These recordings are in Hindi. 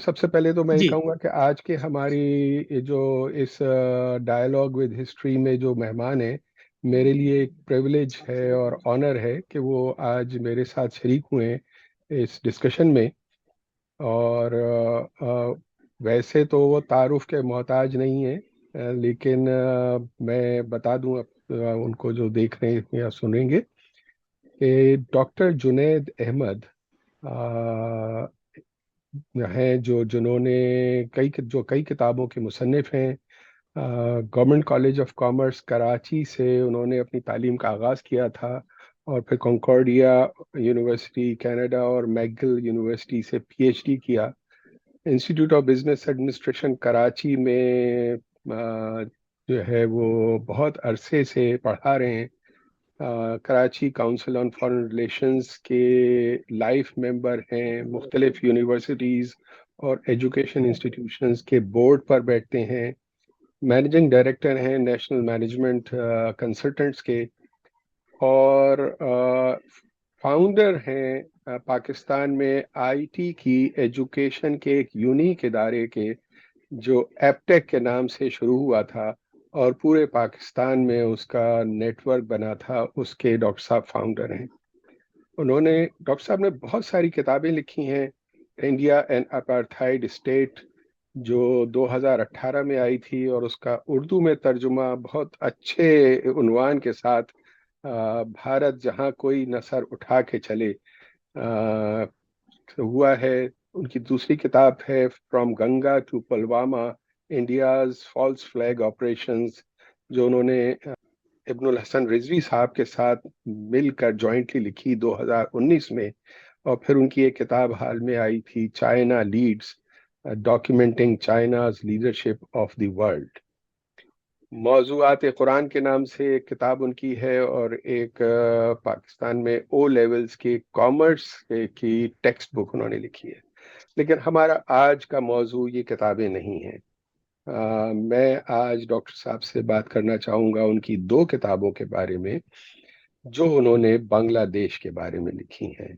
सबसे पहले तो मैं ये जी। कहूँगा कि आज के हमारी ये जो इस डायलॉग विद हिस्ट्री में जो मेहमान हैं, मेरे लिए एक प्रिविलेज है और ऑनर है कि वो आज मेरे साथ शरीक हुए हैं इस डिस्कशन में। और वैसे तो वो तारुफ के मोहताज नहीं है, लेकिन मैं बता दूं उनको जो देख रहे हैं या सुनेंगे कि डॉक्टर जुनैद अहमद हैं, जो जिन्होंने कई किताबों के मुसन्निफ हैं। Government college of commerce Karachi से उन्होंने अपनी तालीम का आगाज़ किया था, और फिर कॉन्कॉर्डिया यूनिवर्सिटी कनाडा और मैगिल यूनिवर्सिटी से पीएचडी किया। Institute of business administration Karachi में जो है वो बहुत अरसे से पढ़ा रहे हैं। Karachi council on foreign relations के लाइफ मेंबर हैं, मुख्तलिफ यूनिवर्सिटीज़ और एजुकेशन इंस्टीट्यूशंस के बोर्ड पर बैठते हैं। मैनेजिंग डायरेक्टर हैं नेशनल मैनेजमेंट कंसल्टेंट्स के, और फाउंडर हैं पाकिस्तान में आईटी की एजुकेशन के एक यूनिक इदारे के, जो एपटेक के नाम से शुरू हुआ था और पूरे पाकिस्तान में उसका नेटवर्क बना था। उसके डॉक्टर साहब फाउंडर हैं। उन्होंने डॉक्टर साहब ने बहुत सारी किताबें लिखी हैं। इंडिया एंड अपार्थाइड स्टेट, जो 2018 में आई थी, और उसका उर्दू में तर्जुमा बहुत अच्छे उन्वान के साथ, भारत जहां कोई न सर उठा के चले, हुआ है। उनकी दूसरी किताब है from Ganga to Pulwama, India's false flag operations, जो उन्होंने इब्नुल हसन रिजवी साहब के साथ मिलकर जॉइंटली लिखी 2019 में। और फिर उनकी एक किताब हाल में आई थी, China leads, documenting China's leadership of the world. मौजूआत कुरान के नाम से एक किताब उनकी है, और एक पाकिस्तान में ओ लेवल्स की कॉमर्स की टेक्स्ट बुक उन्होंने लिखी है। लेकिन हमारा आज का मौजू ये किताबें नहीं है। मैं आज डॉक्टर साहब से बात करना चाहूँगा उनकी दो किताबों के बारे में, जो उन्होंने बांग्लादेश के बारे में लिखी हैं।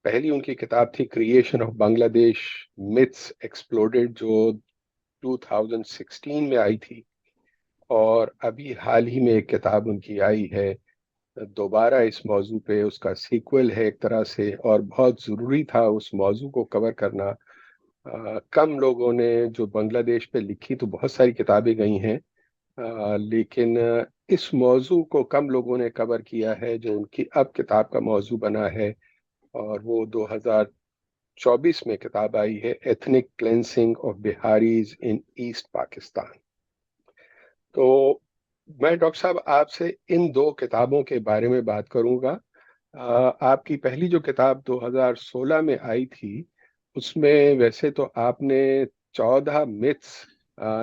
पहली उनकी किताब थी creation of Bangladesh, myths exploded, जो 2016 में आई थी। और अभी हाल ही में एक किताब उनकी आई है दोबारा इस मौजू पे, उसका सीक्वल है एक तरह से, और बहुत ज़रूरी था उस मौजू को कवर करना। कम लोगों ने जो बांग्लादेश पे लिखी तो बहुत सारी किताबें गई हैं, लेकिन इस मौजू को कम लोगों ने कवर किया है, जो उनकी अब किताब का मौजू बना है। और वो 2024 में किताब आई है, ethnic cleansing of Bihari's in east Pakistan. तो मैं डॉक्टर साहब आपसे इन दो किताबों के बारे में बात करूंगा। आपकी पहली जो किताब 2016 में आई थी, उसमें वैसे तो आपने 14 मिथ्स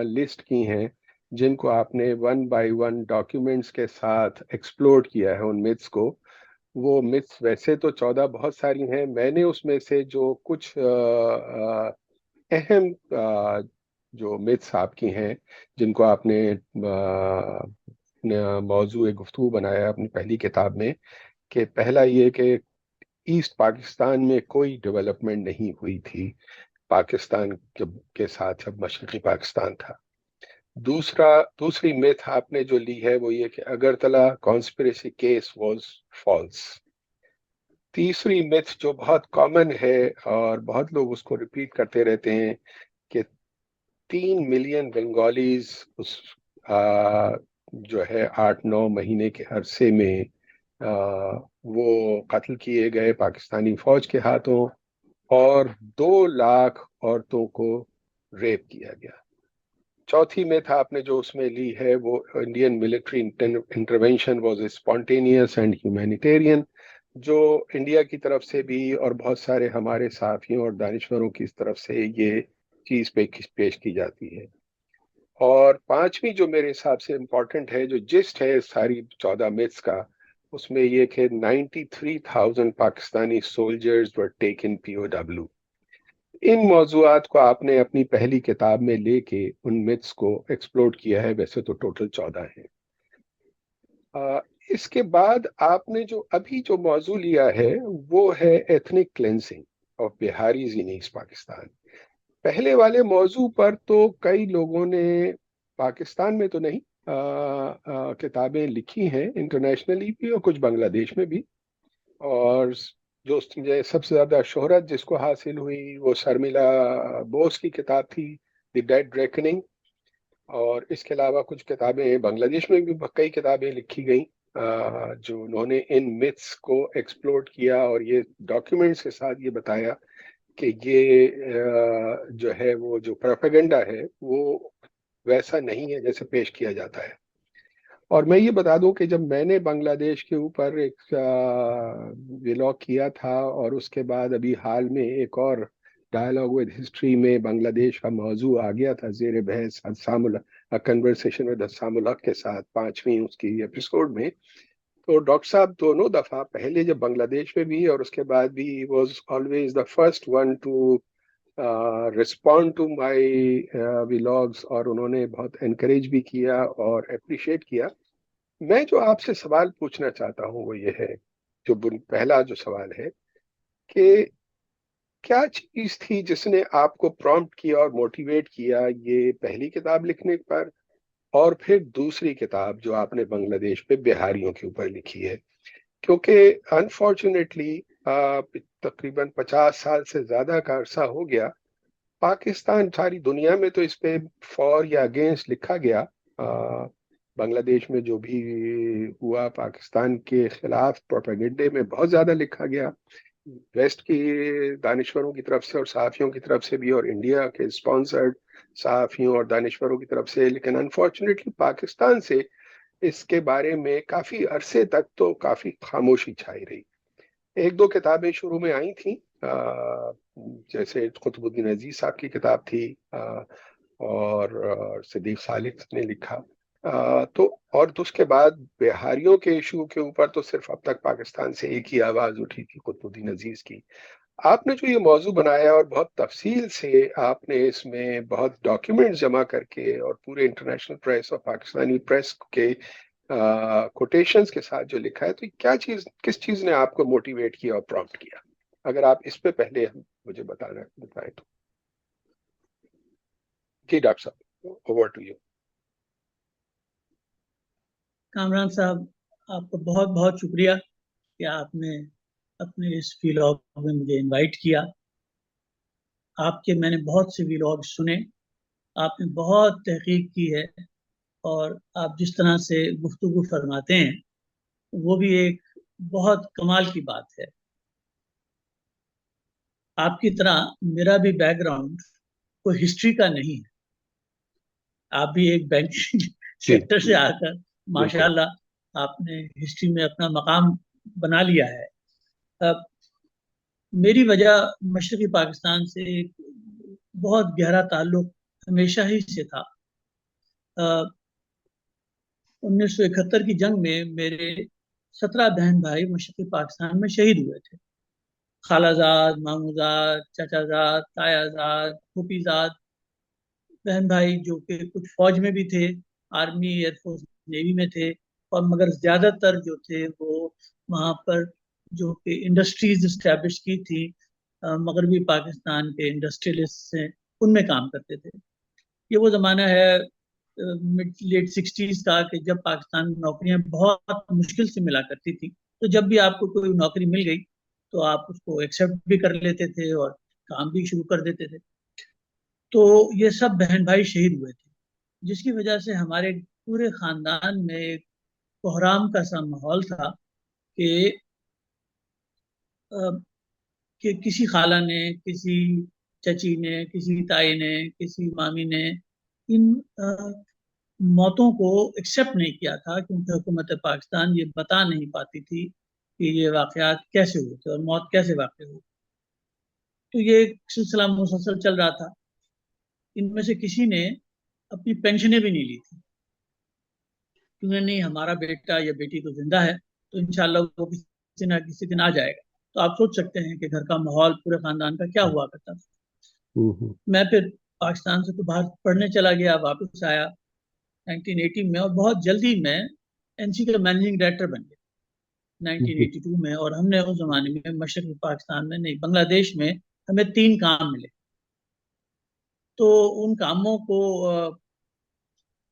लिस्ट की हैं, जिनको आपने वन बाय वन डॉक्यूमेंट्स के साथ एक्सप्लोर किया है उन मिथ्स को। वो मिथ्स वैसे तो 14 बहुत सारी हैं, मैंने उसमें से जो कुछ अहम जो मिथ्स आपकी हैं, जिनको आपने मौजू गुफ्तगू बनाया अपनी पहली किताब में, कि पहला ये कि ईस्ट पाकिस्तान में कोई डेवलपमेंट नहीं हुई थी पाकिस्तान के साथ जब मशरक़ी पाकिस्तान था। दूसरी मिथ आपने जो ली है वो ये कि Agartala conspiracy case was false. तीसरी मिथ जो बहुत कॉमन है और बहुत लोग उसको रिपीट करते रहते हैं, कि 3 मिलियन बंगालीज उस जो है 8-9 महीने के अरसे में वो कत्ल किए गए पाकिस्तानी फौज के हाथों, और 2 लाख औरतों को रेप किया गया। चौथी में था आपने जो उसमें ली है वो, Indian military intervention was spontaneous and humanitarian, जो इंडिया की तरफ से भी और बहुत सारे हमारे साथियों और दानिशवरों की तरफ से ये चीज़ पेश की जाती है। और पांचवी जो मेरे हिसाब से इम्पोर्टेंट है, जो जिस्ट है सारी 14 मिथ्स का, उसमें ये कि 93,000 Pakistani soldiers were taken POW. इन मौजूआत को आपने अपनी पहली किताब में लेके उन मिथ्स को एक्सप्लोर किया है, वैसे तो टोटल 14 है। इसके बाद आपने जो अभी जो मौजू लिया है वो है ethnic cleansing of Bihari's in east Pakistan. पहले वाले मौजू पर तो कई लोगों ने पाकिस्तान में तो नहीं किताबें लिखी हैं, इंटरनेशनली भी और कुछ बांग्लादेश में भी। और जो मुझे सबसे ज्यादा शोहरत जिसको हासिल हुई वो शर्मिला बोस की किताब थी, द डेड रेकनिंग। और इसके अलावा कुछ किताबें बांग्लादेश में भी कई किताबें लिखी गई जो उन्होंने इन मिथ्स को एक्सप्लोर किया और ये डॉक्यूमेंट्स के साथ ये बताया कि ये जो है वो जो प्रोपेगेंडा है वो वैसा नहीं है जैसे पेश किया जाता है। और मैं ये बता दूं कि जब मैंने बांग्लादेश के ऊपर एक व्लॉग किया था और उसके बाद अभी हाल में एक और डायलॉग विद हिस्ट्री में बांग्लादेश का मौजू आ गया था जेर बहस, हस्सामुल कन्वर्सेशन विद हस्सामुल हक के साथ 5वीं उसकी एपिसोड में। तो डॉक्टर साहब दोनों दफा, पहले जब बांग्लादेश में भी और उसके बाद भी, was always the first one to respond to my vlogs, और उन्होंने बहुत एनकरेज भी किया और अप्रिशिएट किया। मैं जो आपसे सवाल पूछना चाहता हूँ वो ये है, जो पहला जो सवाल है कि क्या चीज थी जिसने आपको प्रॉम्प्ट किया और मोटिवेट किया ये पहली किताब लिखने पर, और फिर दूसरी किताब जो आपने बांग्लादेश पे बिहारियों के ऊपर लिखी है? क्योंकि अनफॉर्चुनेटली तकरीबन 50 साल से ज्यादा का अरसा हो गया, पाकिस्तान, सारी दुनिया में तो इस पे फॉर या अगेंस्ट लिखा गया। बांग्लादेश में जो भी हुआ पाकिस्तान के खिलाफ प्रोपेगेंडे में बहुत ज्यादा लिखा गया, वेस्ट की दानिश्वरों की तरफ से और सहाफ़ियों की तरफ से भी, और इंडिया के स्पॉन्सर्ड सहाफ़ियों और दानिश्वरों की तरफ से। लेकिन अनफॉर्चुनेटली पाकिस्तान से इसके बारे में काफी अरसे तक तो काफी खामोशी छाई रही। एक दो किताबें शुरू में आई थी, जैसे कुतुबुद्दीन अजीज साहब की किताब थी, और सिद्दीक खालिद ने लिखा। तो और तो उसके बाद बिहारियों के इशू के ऊपर तो सिर्फ अब तक पाकिस्तान से एक ही आवाज उठी थी, कुतुबुद्दीन अजीज की। आपने जो ये मौजू बनाया और बहुत तफसील से आपने इसमें बहुत डॉक्यूमेंट्स जमा करके और पूरे इंटरनेशनल प्रेस और पाकिस्तानी प्रेस के कोटेशंस के साथ जो लिखा है, तो क्या चीज, किस चीज ने आपको मोटिवेट किया और प्रॉम्प्ट किया? अगर आप इस पे पहले मुझे बताएं तो। जी डॉक्टर साहब, ओवर टू यू। कामरान साहब, आपका बहुत बहुत शुक्रिया कि आपने अपने इस व्लॉग में मुझे इनवाइट किया। आपके मैंने बहुत से व्लॉग सुने, आपने बहुत तहकीक की है, और आप जिस तरह से गुफ्तगू फरमाते हैं वो भी एक बहुत कमाल की बात है। आपकी तरह मेरा भी बैकग्राउंड कोई हिस्ट्री का नहीं है। आप भी एक बैंकिंग जी सेक्टर से आकर बिल्कुल। माशाल्लाह आपने हिस्ट्री में अपना मकाम बना लिया है। अब मेरी वजह मशरक़ी पाकिस्तान से एक बहुत गहरा ताल्लुक हमेशा ही से था। 1971 की जंग में मेरे 17 बहन भाई मशरक़ी पाकिस्तान में शहीद हुए थे। खालाजाद, मामूजाद, चाचाजाद, तायाजाद, फूफीजाद बहन भाई, जो कि कुछ फौज में भी थे, आर्मी, एयरफोर्स, नेवी में थे, और मगर ज्यादातर जो थे वो वहाँ पर जो कि इंडस्ट्रीज इस्टेब्लिश की थी मगरबी पाकिस्तान के इंडस्ट्रियलिस्ट से, उनमें काम करते थे। ये वो ज़माना है मिड लेट 60s का, कि जब पाकिस्तान में नौकरियां बहुत मुश्किल से मिला करती थी। तो जब भी आपको कोई नौकरी मिल गई तो आप उसको एक्सेप्ट भी कर लेते थे और काम भी शुरू कर देते थे। तो ये सब बहन भाई शहीद हुए थे, जिसकी वजह से हमारे पूरे खानदान में एक कोहराम का सा माहौल था कि अ, कि किसी खाला ने, किसी चची ने, किसी ताई ने, किसी मामी ने इन मौतों को एक्सेप्ट नहीं किया था, क्योंकि हुकूमत पाकिस्तान ये बता नहीं पाती थी कि ये वाकयात कैसे हुए थे और मौत कैसे वाक़ हुई। तो ये एक सिलसिला मुसलसल चल रहा था। इनमें से किसी ने अपनी पेंशनें भी नहीं ली थी, क्योंकि नहीं, हमारा बेटा या बेटी तो जिंदा है, तो इंशाल्लाह वो किसी ना किसी दिन आ जाएगा। तो आप सोच सकते हैं कि घर का माहौल पूरे खानदान का क्या हुआ करता था। हम्म। मैं फिर पाकिस्तान से तो बाहर पढ़ने चला गया, वापस आया 1980 में, और बहुत जल्दी मैं एनसी का मैनेजिंग डायरेक्टर बन गया 1982 में। और हमने उस जमाने में मशरक़ी पाकिस्तान में नहीं, बांग्लादेश में हमें 3 काम मिले। तो उन कामों को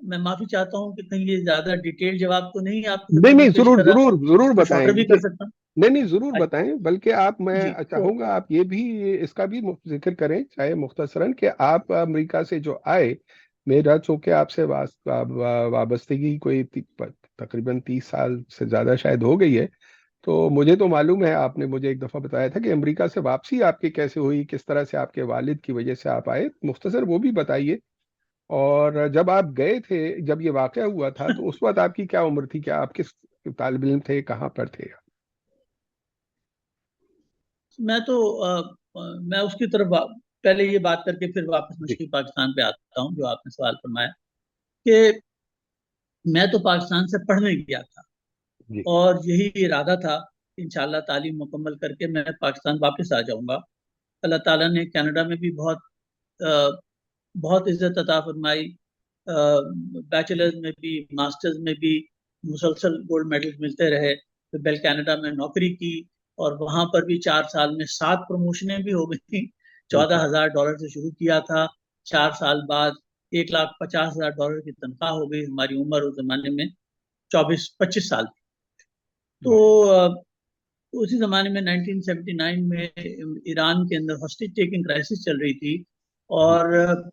मैं माफी चाहता हूँ कि कहीं ये ज्यादा डिटेल जवाब तो नहीं आपके नहीं खिदमत में नहीं, पेश जरूर कर रहा। जरूर जरूर इसको बताएं शॉर्टर भी ये। कर सकता हूँ। नहीं नहीं, जरूर अच्छा, बताएं, बल्कि आप, जी। मैं तो चाहूंगा आप ये भी, इसका भी जिक्र करें चाहे मुख्तसरन, कि आप अमेरिका से जो आए, मेरा चूंकि आपसे वाबस्तगी कोई तकरीबन 30 साल से ज्यादा शायद हो गई है, तो मुझे तो मालूम है, आपने मुझे एक दफा बताया था कि अमेरिका से वापसी आपकी कैसे हुई, किस तरह से आपके वालिद की वजह से आप आए, मुख्तसर वो भी बताइए। और जब आप गए थे, जब ये वाकया हुआ था, तो उस वक्त आपकी क्या उम्र थी, क्या आप किस तालिब इल्म थे, कहाँ पर थे? मैं तो मैं उसकी तरफ पहले ये बात करके फिर वापस जी मशरक़ी पाकिस्तान पे आता हूँ, जो आपने सवाल फरमाया कि मैं तो पाकिस्तान से पढ़ने गया था जी। और यही इरादा था कि इंशाल्लाह तालीम मुकम्मल करके मैं पाकिस्तान वापस आ जाऊंगा। अल्लाह ताला ने कनाडा में भी अ, बहुत इज्जत अता फरमाई। बैचलर्स में भी, मास्टर्स में भी मुसलसल गोल्ड मेडल मिलते रहे। तो बेल कनाडा में नौकरी की और वहां पर भी 4 साल में 7 प्रमोशनें भी हो गई। चौदह हम्म, हजार डॉलर से शुरू किया था, 4 साल बाद 1,50,000 डॉलर की तनख्वाह हो गई। हमारी उम्र उस जमाने में 24-25 साल थी। तो माश- उसी जमाने में 1979 में ईरान के अंदर हॉस्टेज टेकिंग क्राइसिस चल रही थी। जी। और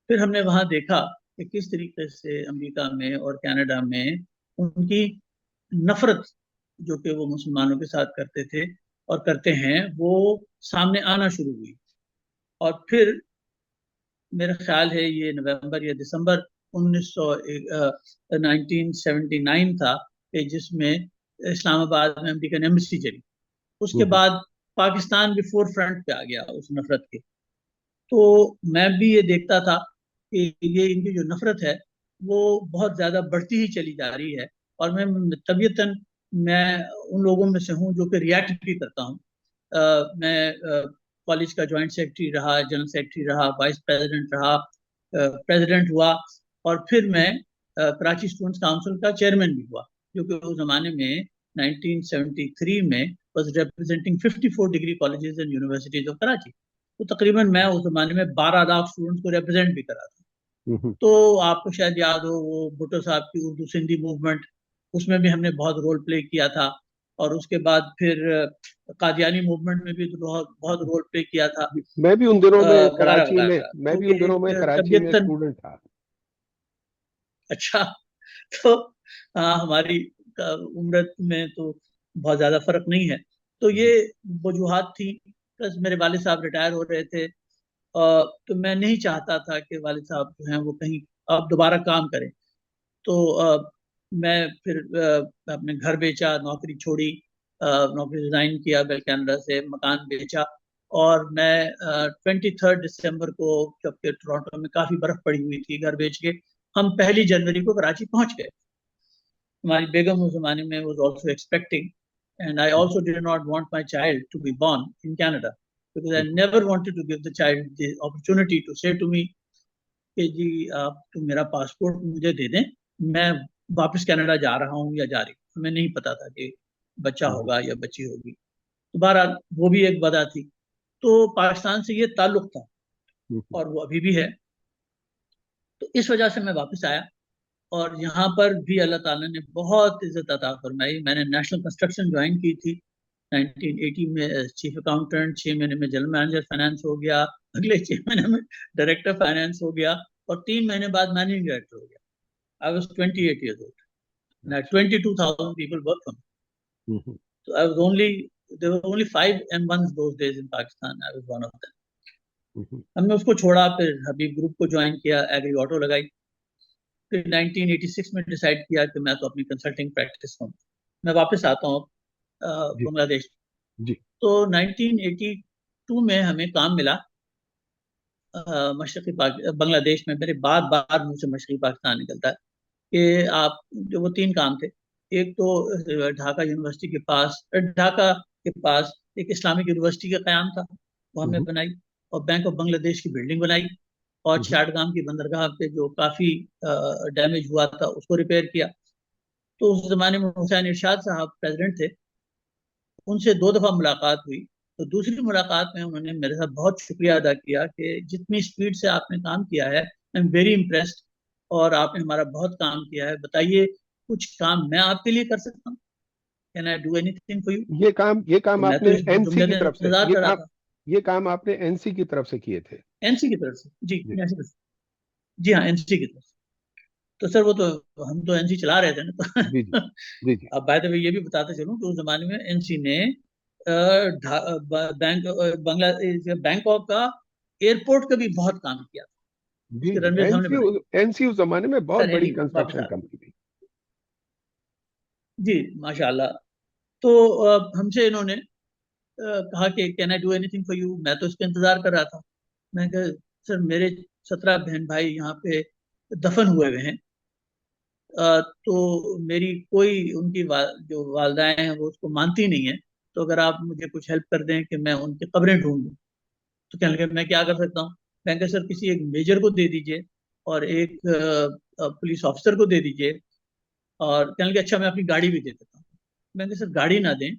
फिर हमने वहां देखा कि किस तरीके से अमेरिका में और कनाडा में उनकी नफरत, जो कि वो मुसलमानों के साथ करते थे और करते हैं, वो सामने आना शुरू हुई। और फिर मेरा ख्याल है ये नवंबर या दिसंबर 1979 था कि जिसमें इस्लामाबाद में अमेरिकन एम्बेसी चली। उसके हम्म, बाद पाकिस्तान भी फोर फ्रंट पे आ गया उस नफरत के। तो मैं भी ये देखता था कि ये इनकी जो नफरत है वो बहुत ज्यादा बढ़ती ही चली जा रही है। और मैं तबीयतन मैं उन लोगों में से हूँ जो कि रिएक्ट भी करता हूँ। मैं कॉलेज का जॉइंट सेक्रेटरी रहा, जनरल सेक्रेटरी रहा, वाइस प्रेसिडेंट रहा, प्रेसिडेंट हुआ। और फिर मैं कराची स्टूडेंट्स काउंसिल का चेयरमैन भी हुआ, जो कि उस जमाने में 1973 में was representing 54 degree colleges and universities of Karachi. तो तकरीबन मैं उस जमाने में 12 लाख स्टूडेंट्स को रिप्रेजेंट भी करा था। हम्म, तो आपको शायद याद हो वो भुट्टो साहब की उर्दू सिंधी मूवमेंट, उसमें भी हमने बहुत रोल प्ले किया था। और उसके बाद फिर कादियानी मूवमेंट में भी तो बहुत बहुत रोल प्ले किया था, मैं भी उन दिनों में वगैरह कराची में, वगैरह। मैं तो भी उन दिनों में एक कराची में तबीयतन स्टूडेंट था। अच्छा। तो हाँ, हमारी उम्र में तो बहुत ज्यादा फर्क नहीं है। तो ये जी। वजूहात थी। प्लस मेरे वालिद साहब रिटायर हो रहे थे। तो मैं नहीं चाहता था कि वालिद साहब जो हैं वो कहीं अब दोबारा काम करें। तो मैं फिर अपने घर बेचा, नौकरी छोड़ी, नौकरी रिजाइन किया, बेल कनाडा से मकान बेचा। और मैं 23 दिसंबर को, जबकि टोरंटो में काफी बर्फ पड़ी हुई थी, घर बेच के हम 1 जनवरी को कराची पहुंच गए। हमारी बेगम उस जमाने में was also expecting, and I also did not want my child to be born in Canada because I never wanted to give the child the opportunity to say to me कि जी आप तुम मेरा पासपोर्ट मुझे दे दें, मैं वापस कनाडा जा रहा हूँ या जा रही हूँ। हमें नहीं पता था कि बच्चा हम्म, होगा या बच्ची होगी। तो बहरहाल वो भी एक वजह थी। तो पाकिस्तान से ये ताल्लुक था हम्म, और वो अभी भी है। तो इस वजह से मैं वापस आया। और यहाँ पर भी अल्लाह ताला ने बहुत इज्जत अता फरमाई। मैंने नेशनल कंस्ट्रक्शन ज्वाइन की थी 1980 में, चीफ अकाउंटेंट। 6 महीने में जनरल मैनेजर फाइनेंस हो गया, अगले 6 महीने में डायरेक्टर फाइनेंस हो गया, और 3 महीने बाद मैनेजिंग डायरेक्टर हो गया। I was 28 years old. Now अच्छा। 22,000 people work for me. Hmm, So I was only, there were only five M1s those days in Pakistan. I was one of them. हम्म, हमने उसको छोड़ा, फिर हबीब ग्रुप को ज्वाइन किया, एग्री ऑटो लगाई। फिर 1986 में डिसाइड किया कि मैं तो अपनी कंसल्टिंग प्रैक्टिस करूँ। मैं वापस आता हूँ जी बांग्लादेश। जी। तो 1982 में हमें काम मिला मशरक़ी बांग्लादेश में। मेरे बार बार मुझे मशरक़ी पाकिस्तान निकलता है कि आप, जो वो 3 काम थे। एक तो ढाका यूनिवर्सिटी के पास, ढाका के पास एक इस्लामिक यूनिवर्सिटी का क्याम था, वो हमने हम्म, बनाई। और बैंक ऑफ बांग्लादेश की बिल्डिंग बनाई। और हम्म, चाटगाम की बंदरगाह पे जो काफी डैमेज हुआ था उसको रिपेयर किया। तो उस जमाने में हुसैन इरशाद साहब प्रेसिडेंट थे। उनसे 2 दफा मुलाकात हुई। तो दूसरी मुलाकात में उन्होंने मेरे साथ बहुत शुक्रिया अदा किया कि जितनी स्पीड से आपने काम किया है, आई एम वेरी इम्प्रेस्ड, और आपने हमारा बहुत काम किया है, बताइए कुछ काम मैं आपके लिए कर सकता हूँ, can I do anything for you? ये तो काम मैं तो आपने इस एनसी जुमले की का तरफ से, इंतजार कर रहा था। ये काम आपने एनसी की तरफ से किए थे? एनसी की तरफ से जी, जी एनसी की तरफ से। जी हाँ, एनसी की तरफ से। तो सर वो तो हम तो एनसी चला रहे थे ना, जी जी तो जी जी। अब बाय द वे ये भी बताते चलूं कि उस जमाने में एनसी ने बैंकॉक का एयरपोर्ट का भी बहुत काम किया था, जी उसकी जी, रनवेज हमने एनसी बनाई। एनसी उस जमाने में बहुत सर बड़ी एनीवे वापस आ कंस्ट्रक्शन रहे हैं। कंपनी थी। जी माशाल्लाह। तो हमसे इन्होंने कहा कि can I do anything for you? मैं तो इसका इंतजार कर रहा था। मैं कहा सर मेरे 17 बहन भाई यहाँ पे दफन हुए हुए हैं, तो मेरी कोई उनकी जो वालदाएं हैं वो उसको मानती नहीं है, तो अगर आप मुझे कुछ हेल्प कर दें कि मैं उनकी कब्रें ढूंढ लूं। तो कहने लगे मैं क्या कर सकता हूँ? मैं कहा सर किसी एक मेजर को दे दीजिए और एक पुलिस ऑफिसर को दे दीजिए। और कहने लगे अच्छा मैं अपनी गाड़ी भी दे देता हूँ। मैंने कहा सर गाड़ी ना दें,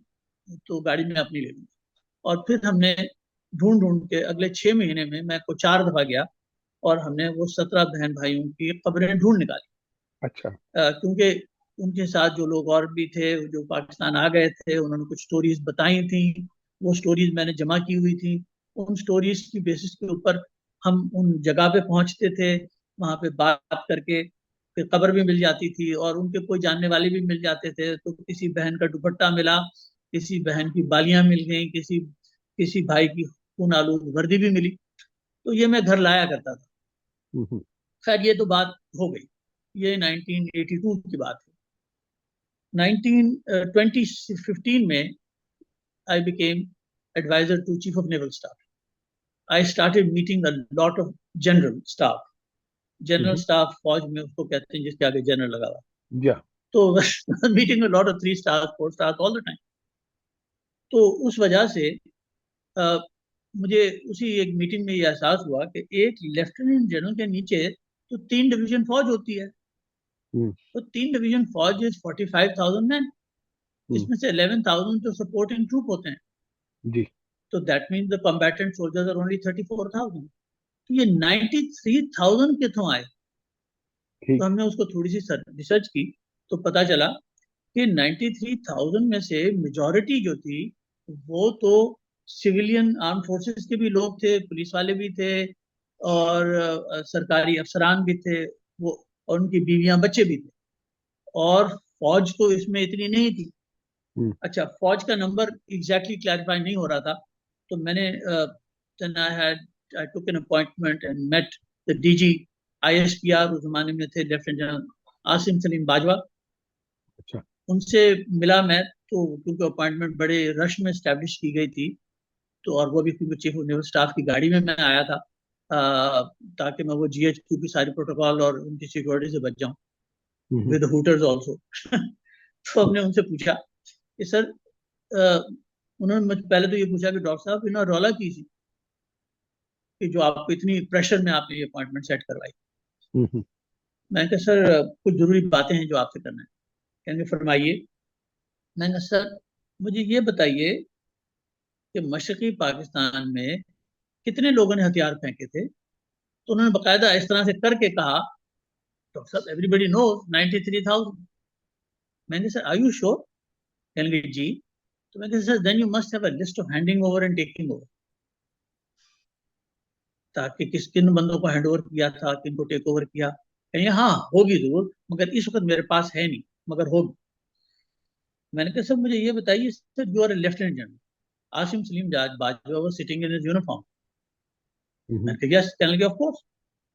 तो गाड़ी मैं अपनी ले लूंगा। और फिर हमने ढूंढ ढूंढ के अगले 6 महीने में मैं को 4 दफा गया और हमने वो 17 बहन भाइयों की कब्रें ढूंढ निकाली। अच्छा। क्योंकि उनके साथ जो लोग और भी थे जो पाकिस्तान आ गए थे, उन्होंने कुछ स्टोरीज बताई थी, वो स्टोरीज मैंने जमा की हुई थी। उन स्टोरीज की बेसिस के ऊपर हम उन जगह पे पहुंचते थे, वहां पे बात करके फिर कब्र भी मिल जाती थी और उनके कोई जानने वाले भी मिल जाते थे। तो किसी बहन का दुपट्टा मिला, किसी बहन की बालियां मिल गई, किसी किसी भाई की खून आलूद वर्दी भी मिली। तो ये मैं घर लाया करता था। हम्म। खैर ये तो बात हो गई, ये 1982 की बात है। 2015 में I became advisor to Chief of Naval Staff. I started meeting a lot of general staff. General hmm. Staff फौज में उसको कहते हैं जिसके आगे जनरल लगा हुआ। या। तो मीटिंग में lot of 3 stars 4 stars all the time. तो उस वजह से अ, मुझे उसी एक मीटिंग में ये एहसास हुआ कि एक लेफ्टिनेंट जनरल के नीचे तो 3 डिवीजन फौज होती है। हम्म। तो 3 डिवीजन फौज इज 45,000 मैन, हम्म। इसमें से 11,000 तो सपोर्टिंग ट्रूप होते हैं। जी। तो that means the combatant soldiers are only 34,000। तो ये 93,000 कितों आए? तो ठीक। हमने उसको थोड़ी सी रिसर्च की, तो पता चला कि 93,000 में से मेजॉरिटी जो थी वो तो सिविलियन आर्म फोर्सेस के भी लोग थे, पुलिस वाले भी थे, और सरकारी अफसरान भी थे वो, और उनकी बीवियां बच्चे भी थे। और फौज तो इसमें इतनी नहीं थी। हम्म। अच्छा, फौज का नंबर एग्जैक्टली क्लैरिफाई नहीं हो रहा था। तो मैंने then I took an appointment and met the DG ISPR, उस जमाने में थे लेफ्टिनेंट जनरल आसिम सलीम बाजवा। अच्छा। उनसे मिला मैं, तो क्योंकि अपॉइंटमेंट बड़े रश में स्टैब्लिश की गई थी, तो और वो भी क्योंकि चीफ ऑफ नेवल स्टाफ की गाड़ी में मैं आया था, ताकि मैं वो GHQ की सारी प्रोटोकॉल और उनकी सिक्योरिटी से बच जाऊं, हम्म। With hooters also. तो हमने उनसे पूछा कि सर, उन्होंने मुझे पहले तो ये पूछा कि डॉक्टर साहब इन्होंने रौला की थी कि जो आपको इतनी प्रेशर में आपने ये अपॉइंटमेंट सेट करवाई। हम्म। मैंने कहा सर कुछ जरूरी बातें हैं जो आपसे करना है। कहेंगे फरमाइए। मैंने कहा सर मुझे ये बताइए कि मशरकी पाकिस्तान में कितने लोगों ने हथियार फेंके थे? तो उन्होंने बकायदा इस तरह से करके कहा, डॉक्टर साहब एवरीबडी नोज 93,000। मैंने सर आर यू श्योर? कहने जी। तो मैंने sir then you must have a list of handing over and taking over, ताकि किस किन बंदों को हैंड ओवर किया था, किन को टेक ओवर किया। कहेंगे हाँ होगी जरूर, मगर इस वक्त मेरे पास है नहीं, मगर होगी। मैंने कहा सर मुझे ये बताइए sir, you are lieutenant general Asim Saleem Bajwa was sitting in his uniform. Hmm. मैंने कहा यस। कहने लगे ऑफ कोर्स।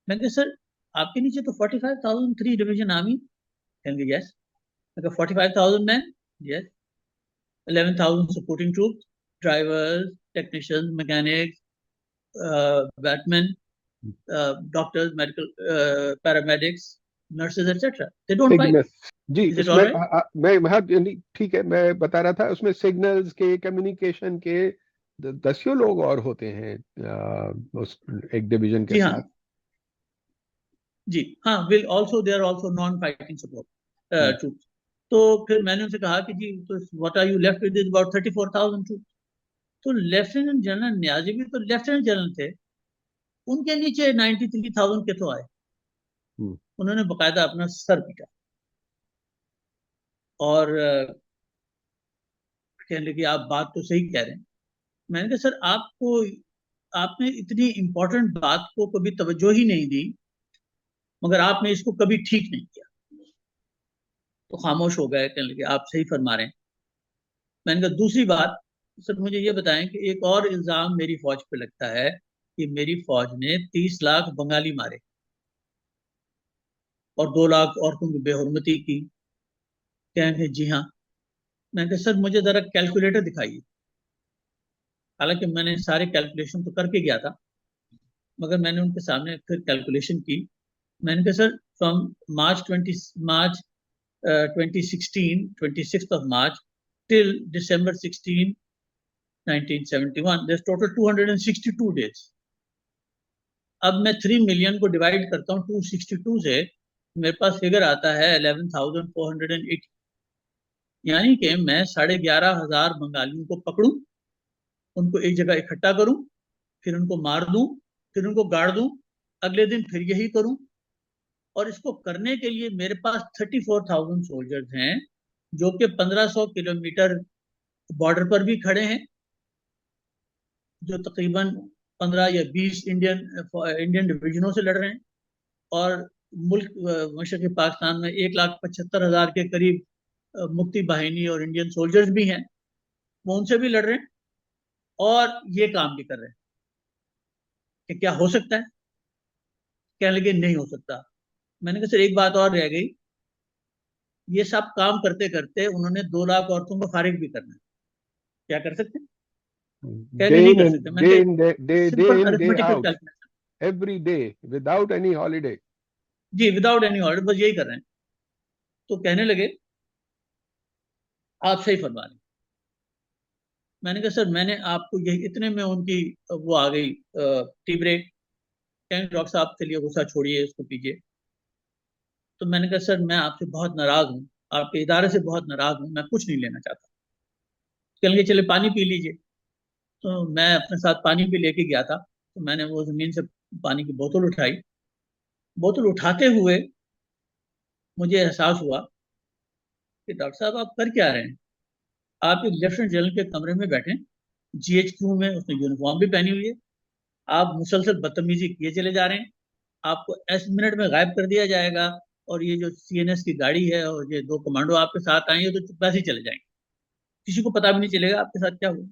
मैंने कहा सर आपके नीचे तो 45,000 3 डिवीजन आर्मी। कहने लगे यस। मैंने कहा 45,000 man? Yes. 11,000 supporting troop, drivers, technicians, mechanics, batman, doctors, medical paramedics, nurses, etc. They don't fight. Signal. जी, Is it all उसमें right? मैं हाँ नहीं, ठीक है, मैं बता रहा था उसमें सिग्नल्स के, कम्युनिकेशन के दसियों लोग और होते हैं उस एक डिवीजन के जी हाँ, साथ। जी हाँ, will also they are also non fighting support hmm. troops. तो फिर मैंने उनसे कहा कि जी तो what are you left with is about 34,000 troops. तो लेफ्टिनेंट जनरल नियाजी भी तो लेफ्टिनेंट जनरल थे, उनके नीचे 93,000 के तो आए। हम्म। उन्होंने बकायदा अपना सर पीटा और कहने लगे आप बात तो सही कह रहे हैं। मैंने कहा सर आपको, आपने इतनी इंपॉर्टेंट बात को कभी तवज्जो ही नहीं दी, मगर आपने इसको कभी ठीक नहीं किया। तो खामोश हो गए, कहने लगे आप सही फरमा रहे हैं। मैंने कहा दूसरी बात, सर मुझे ये बताएं कि एक और इल्जाम मेरी फौज पे लगता है कि मेरी फौज ने 30 लाख बंगाली मारे और 2 लाख औरतों की बेहुरमती की। कहेंगे जी हाँ। मैंने कहा सर मुझे जरा कैलकुलेटर दिखाइए। हालांकि मैंने सारे कैलकुलेशन तो करके गया था, मगर मैंने उनके सामने फिर कैलकुलेशन की। मैंने कहा sir from March 2016, 26 March till December 16, 1971, there's total 262 days। अब मैं 3 मिलियन को डिवाइड करता हूँ 262 से, मेरे पास फिगर आता है 11,480। यानी कि मैं 11,500 बंगालियों को पकड़ूं, उनको एक जगह इकट्ठा करूं, फिर उनको मार दूं, फिर उनको गाड़ दूं, अगले दिन फिर यही करूं। और इसको करने के लिए मेरे पास 34,000 सोल्जर्स हैं, जो कि 1,500 किलोमीटर बॉर्डर पर भी खड़े हैं, जो तकरीबन 15 या 20 इंडियन इंडियन डिविजनों से लड़ रहे हैं। और मुल्क मशरक़ी पाकिस्तान में 1,75,000 के करीब मुक्ति बाहिनी और इंडियन सोल्जर्स भी हैं, वो उनसे भी लड़ रहे हैं और ये काम भी कर रहे हैं। कि क्या हो सकता है? कहने लगे नहीं हो सकता। मैंने कहा सर एक बात और रह गई, ये सब काम करते करते उन्होंने 2 लाख औरतों को फारिग भी करना है, क्या कर सकते हैं? कहने Day नहीं in कर and सकते। मैंने कहा day simple in, day arithmetical out, calculation. every day without any holiday. जी विदाउट एनी ऑर्डर, बस यही कर रहे हैं। तो कहने लगे आप सही फरमा रहे हैं। मैंने कहा सर मैंने आपको यही, इतने में उनकी वो आ गई टी ब्रेक। कहें डॉक्टर साहब चलिए गुस्सा छोड़िए, इसको पीजिए। तो मैंने कहा सर मैं आपसे बहुत नाराज हूँ, आपके इदारे से बहुत नाराज हूँ, मैं कुछ नहीं लेना चाहता। कहने लगे चले पानी पी लीजिए। तो मैं अपने साथ पानी भी लेके गया था, तो मैंने वो जमीन से पानी की बोतल उठाई। बोतल उठाते हुए मुझे एहसास हुआ कि डॉक्टर साहब आप कर क्या रहे हैं? आप एक लेफ्टिनेंट जनरल के कमरे में बैठे, GHQ में, उसने यूनिफॉर्म भी पहनी हुई है, आप मुसलसल बदतमीजी किए चले जा रहे हैं। आपको 10 मिनट में गायब कर दिया जाएगा, और ये जो CNS की गाड़ी है और ये 2 कमांडो आपके साथ आएंगे तो वैसे ही चले जाएंगे, किसी को पता भी नहीं चलेगा आपके साथ क्या हुआ।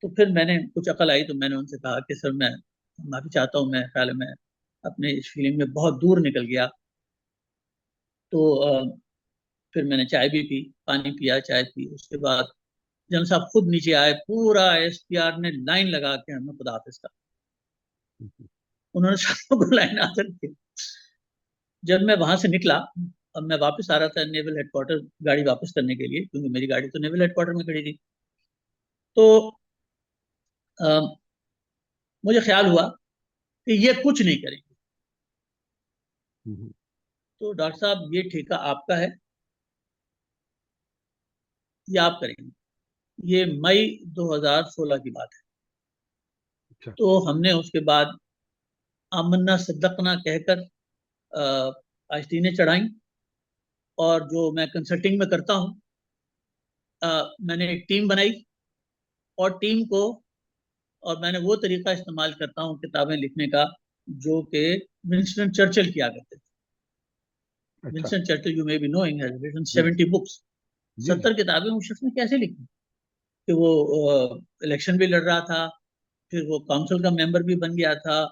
तो फिर मैंने कुछ अकल आई, तो मैंने उनसे कहा कि सर मैं माफी चाहता हूँ, मैं ख्याल है मैं अपने इस फीलिंग में बहुत दूर निकल गया। तो फिर मैंने चाय भी पी, पानी पिया, चाय पी। उसके बाद जनरल साहब खुद नीचे आए, पूरा SPR ने लाइन लगा के हमें खुदा हाफिज कहा। उन्होंने सबको लाइन हासिल की। जब मैं वहां से निकला, अब मैं वापस आ रहा था नेवल हेडक्वार्टर गाड़ी वापस करने के लिए, क्योंकि मेरी गाड़ी तो नेवल हेडक्वार्टर में खड़ी थी। तो अ, मुझे ख्याल हुआ कि ये कुछ नहीं करेंगे। हम्म। तो डॉक्टर साहब ये ठेका आपका है, ये आप करेंगे। ये मई 2016 की बात है। अच्छा। तो हमने उसके बाद आमन्ना सद्दकना कहकर आस्तीनें चढ़ाई। और जो मैं कंसल्टिंग में करता हूँ, मैंने एक टीम बनाई, और टीम को, और मैंने वो तरीका इस्तेमाल करता हूँ किताबें लिखने का जो कि विंस्टन चर्चिल किया करते थे। अच्छा। Winston Churchill you may be knowing has written जी 70 बुक्स। जी जी। 70 किताबें उस शख्स ने कैसे लिखी? कि वो इलेक्शन भी लड़ रहा था, फिर वो काउंसिल का मेंबर भी बन गया था,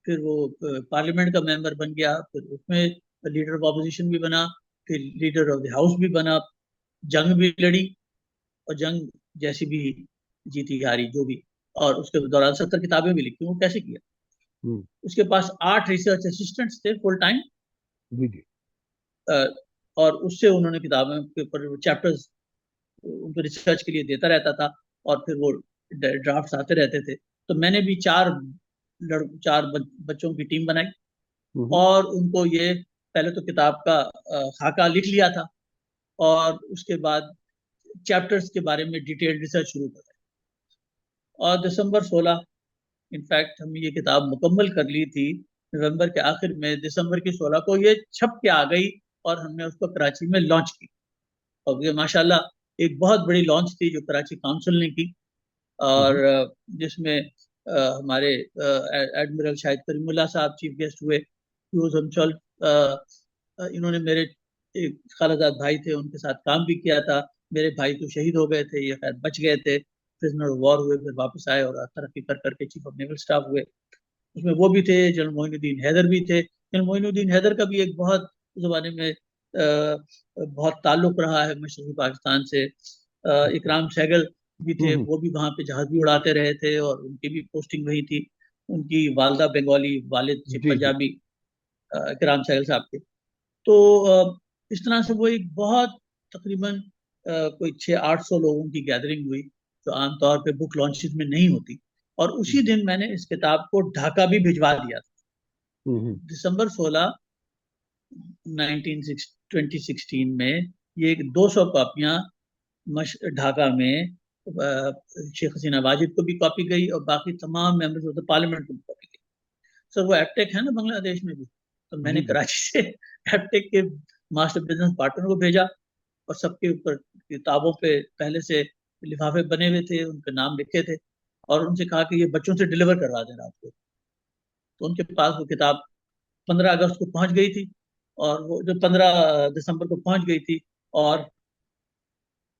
फिर वो पार्लियामेंट का मेंबर बन गया, फिर उसमें लीडर ऑफ अपोजिशन भी बना, फिर लीडर ऑफ द हाउस भी बना, जंग भी लड़ी, और जंग जैसी भी जीती हारी जो भी, और उसके दौरान 70 किताबें भी लिखी। वो कैसे किया? हम्म। उसके पास 8 रिसर्च असिस्टेंट्स थे फुल टाइम, जी जी। और उससे उन्होंने किताबें के ऊपर चैप्टर्स उनको रिसर्च के लिए देता रहता था, और फिर वो ड्राफ्ट्स आते रहते थे। तो मैंने भी चार बच्चों की टीम बनाई, हम्म। और उनको ये पहले तो किताब का खाका लिख लिया था, और उसके बाद चैप्टर्स के बारे में डिटेल रिसर्च शुरू कर दी। और दिसंबर 16, इनफैक्ट हमने ये किताब मुकम्मल कर ली थी नवंबर के आखिर में, दिसंबर की 16 को ये छप के आ गई और हमने उसको कराची में लॉन्च की। और ये माशाल्लाह एक बहुत बड़ी लॉन्च थी जो कराची काउंसिल ने की, और जिसमें हमारे एडमिरल शाहिद करीमुल्लाह साहब चीफ गेस्ट हुए। इन्होंने मेरे एक खालाजाद भाई थे, उनके साथ काम भी किया था। मेरे भाई तो शहीद हो गए थे, ये खैर बच गए थे, प्रिजनर ऑफ वॉर हुए, फिर वापस आए और तरक्की कर करके चीफ ऑफ नेवल स्टाफ हुए। उसमें वो भी थे, जनरल मोइनुद्दीन हैदर भी थे। जनरल मोइनुद्दीन हैदर का भी एक बहुत उस जमाने में बहुत ताल्लुक रहा है मशरकी पाकिस्तान से। इकराम सहगल भी थे, वो भी वहाँ पे जहाज भी उड़ाते रहे थे और उनकी भी पोस्टिंग वही थी। उनकी वालदा बंगाली, वालिद से जी जी। पंजाबी, इकराम सहगल साहब के। तो इस तरह से वो एक बहुत तकरीबन कोई 600-800 लोगों की गैदरिंग हुई, जो आमतौर पे बुक लॉन्चेस में नहीं होती। और उसी दिन मैंने इस किताब को ढाका भी भिजवा दिया था, दिसंबर 16, 2016 में। ये 200 कॉपियां ढाका में शेख हसीना वाजिद को भी कॉपी गई और बाकी तमाम मेंबर्स ऑफ द पार्लियामेंट को भी कॉपी गई। सर वो एपटेक है ना बांग्लादेश में भी, तो मैंने जी जी। कराची से एपटेक के मास्टर बिजनेस पार्टनर को भेजा, और सबके ऊपर किताबों पे पहले से लिफाफे बने हुए थे, उनके नाम लिखे थे, और उनसे कहा कि ये बच्चों से डिलीवर करवा देना आपको। तो उनके पास वो किताब 15 अगस्त को पहुंच गई थी, और वो जो 15 दिसंबर को पहुंच गई थी, और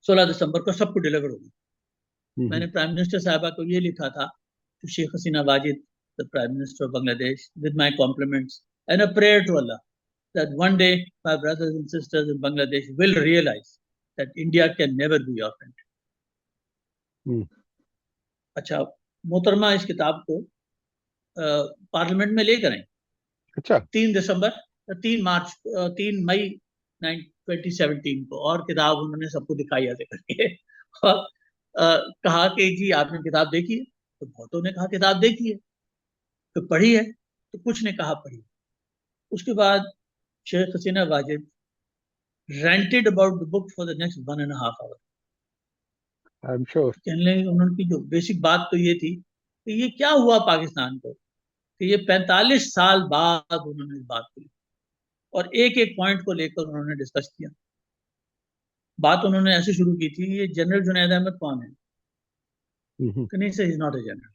16 दिसंबर को सबको डिलीवर हो गई। मैंने प्राइम मिनिस्टर साहबा को ये लिखा था to Sheikh Hasina Wajid, the Prime Minister of Bangladesh, with my compliments and a prayer to Allah that one day my brothers and sisters in Bangladesh will realize that India can never be your friend. अच्छा, मोहतरमा इस किताब को पार्लियामेंट में लेकर आई। अच्छा। 3 मई 2017 को, और किताब उन्होंने सबको दिखाई ऐसे करके और कहा कि जी आपने किताब देखी है? तो बहुतों ने कहा किताब देखी है। तो पढ़ी है? तो कुछ ने कहा पढ़ी। उसके बाद Sheikh Hasina Wajed ranted about the book for the next 1.5 hour. I am sure. कहने लगे, उन्होंने जो बेसिक बात तो ये थी कि ये क्या हुआ पाकिस्तान को, कि ये 45 साल बाद उन्होंने इस बात को, और एक एक पॉइंट को लेकर उन्होंने डिस्कस किया। बात उन्होंने ऐसे शुरू की थी, ये जनरल जुनैद अहमद कौन है? कि नहीं sir, is not a general,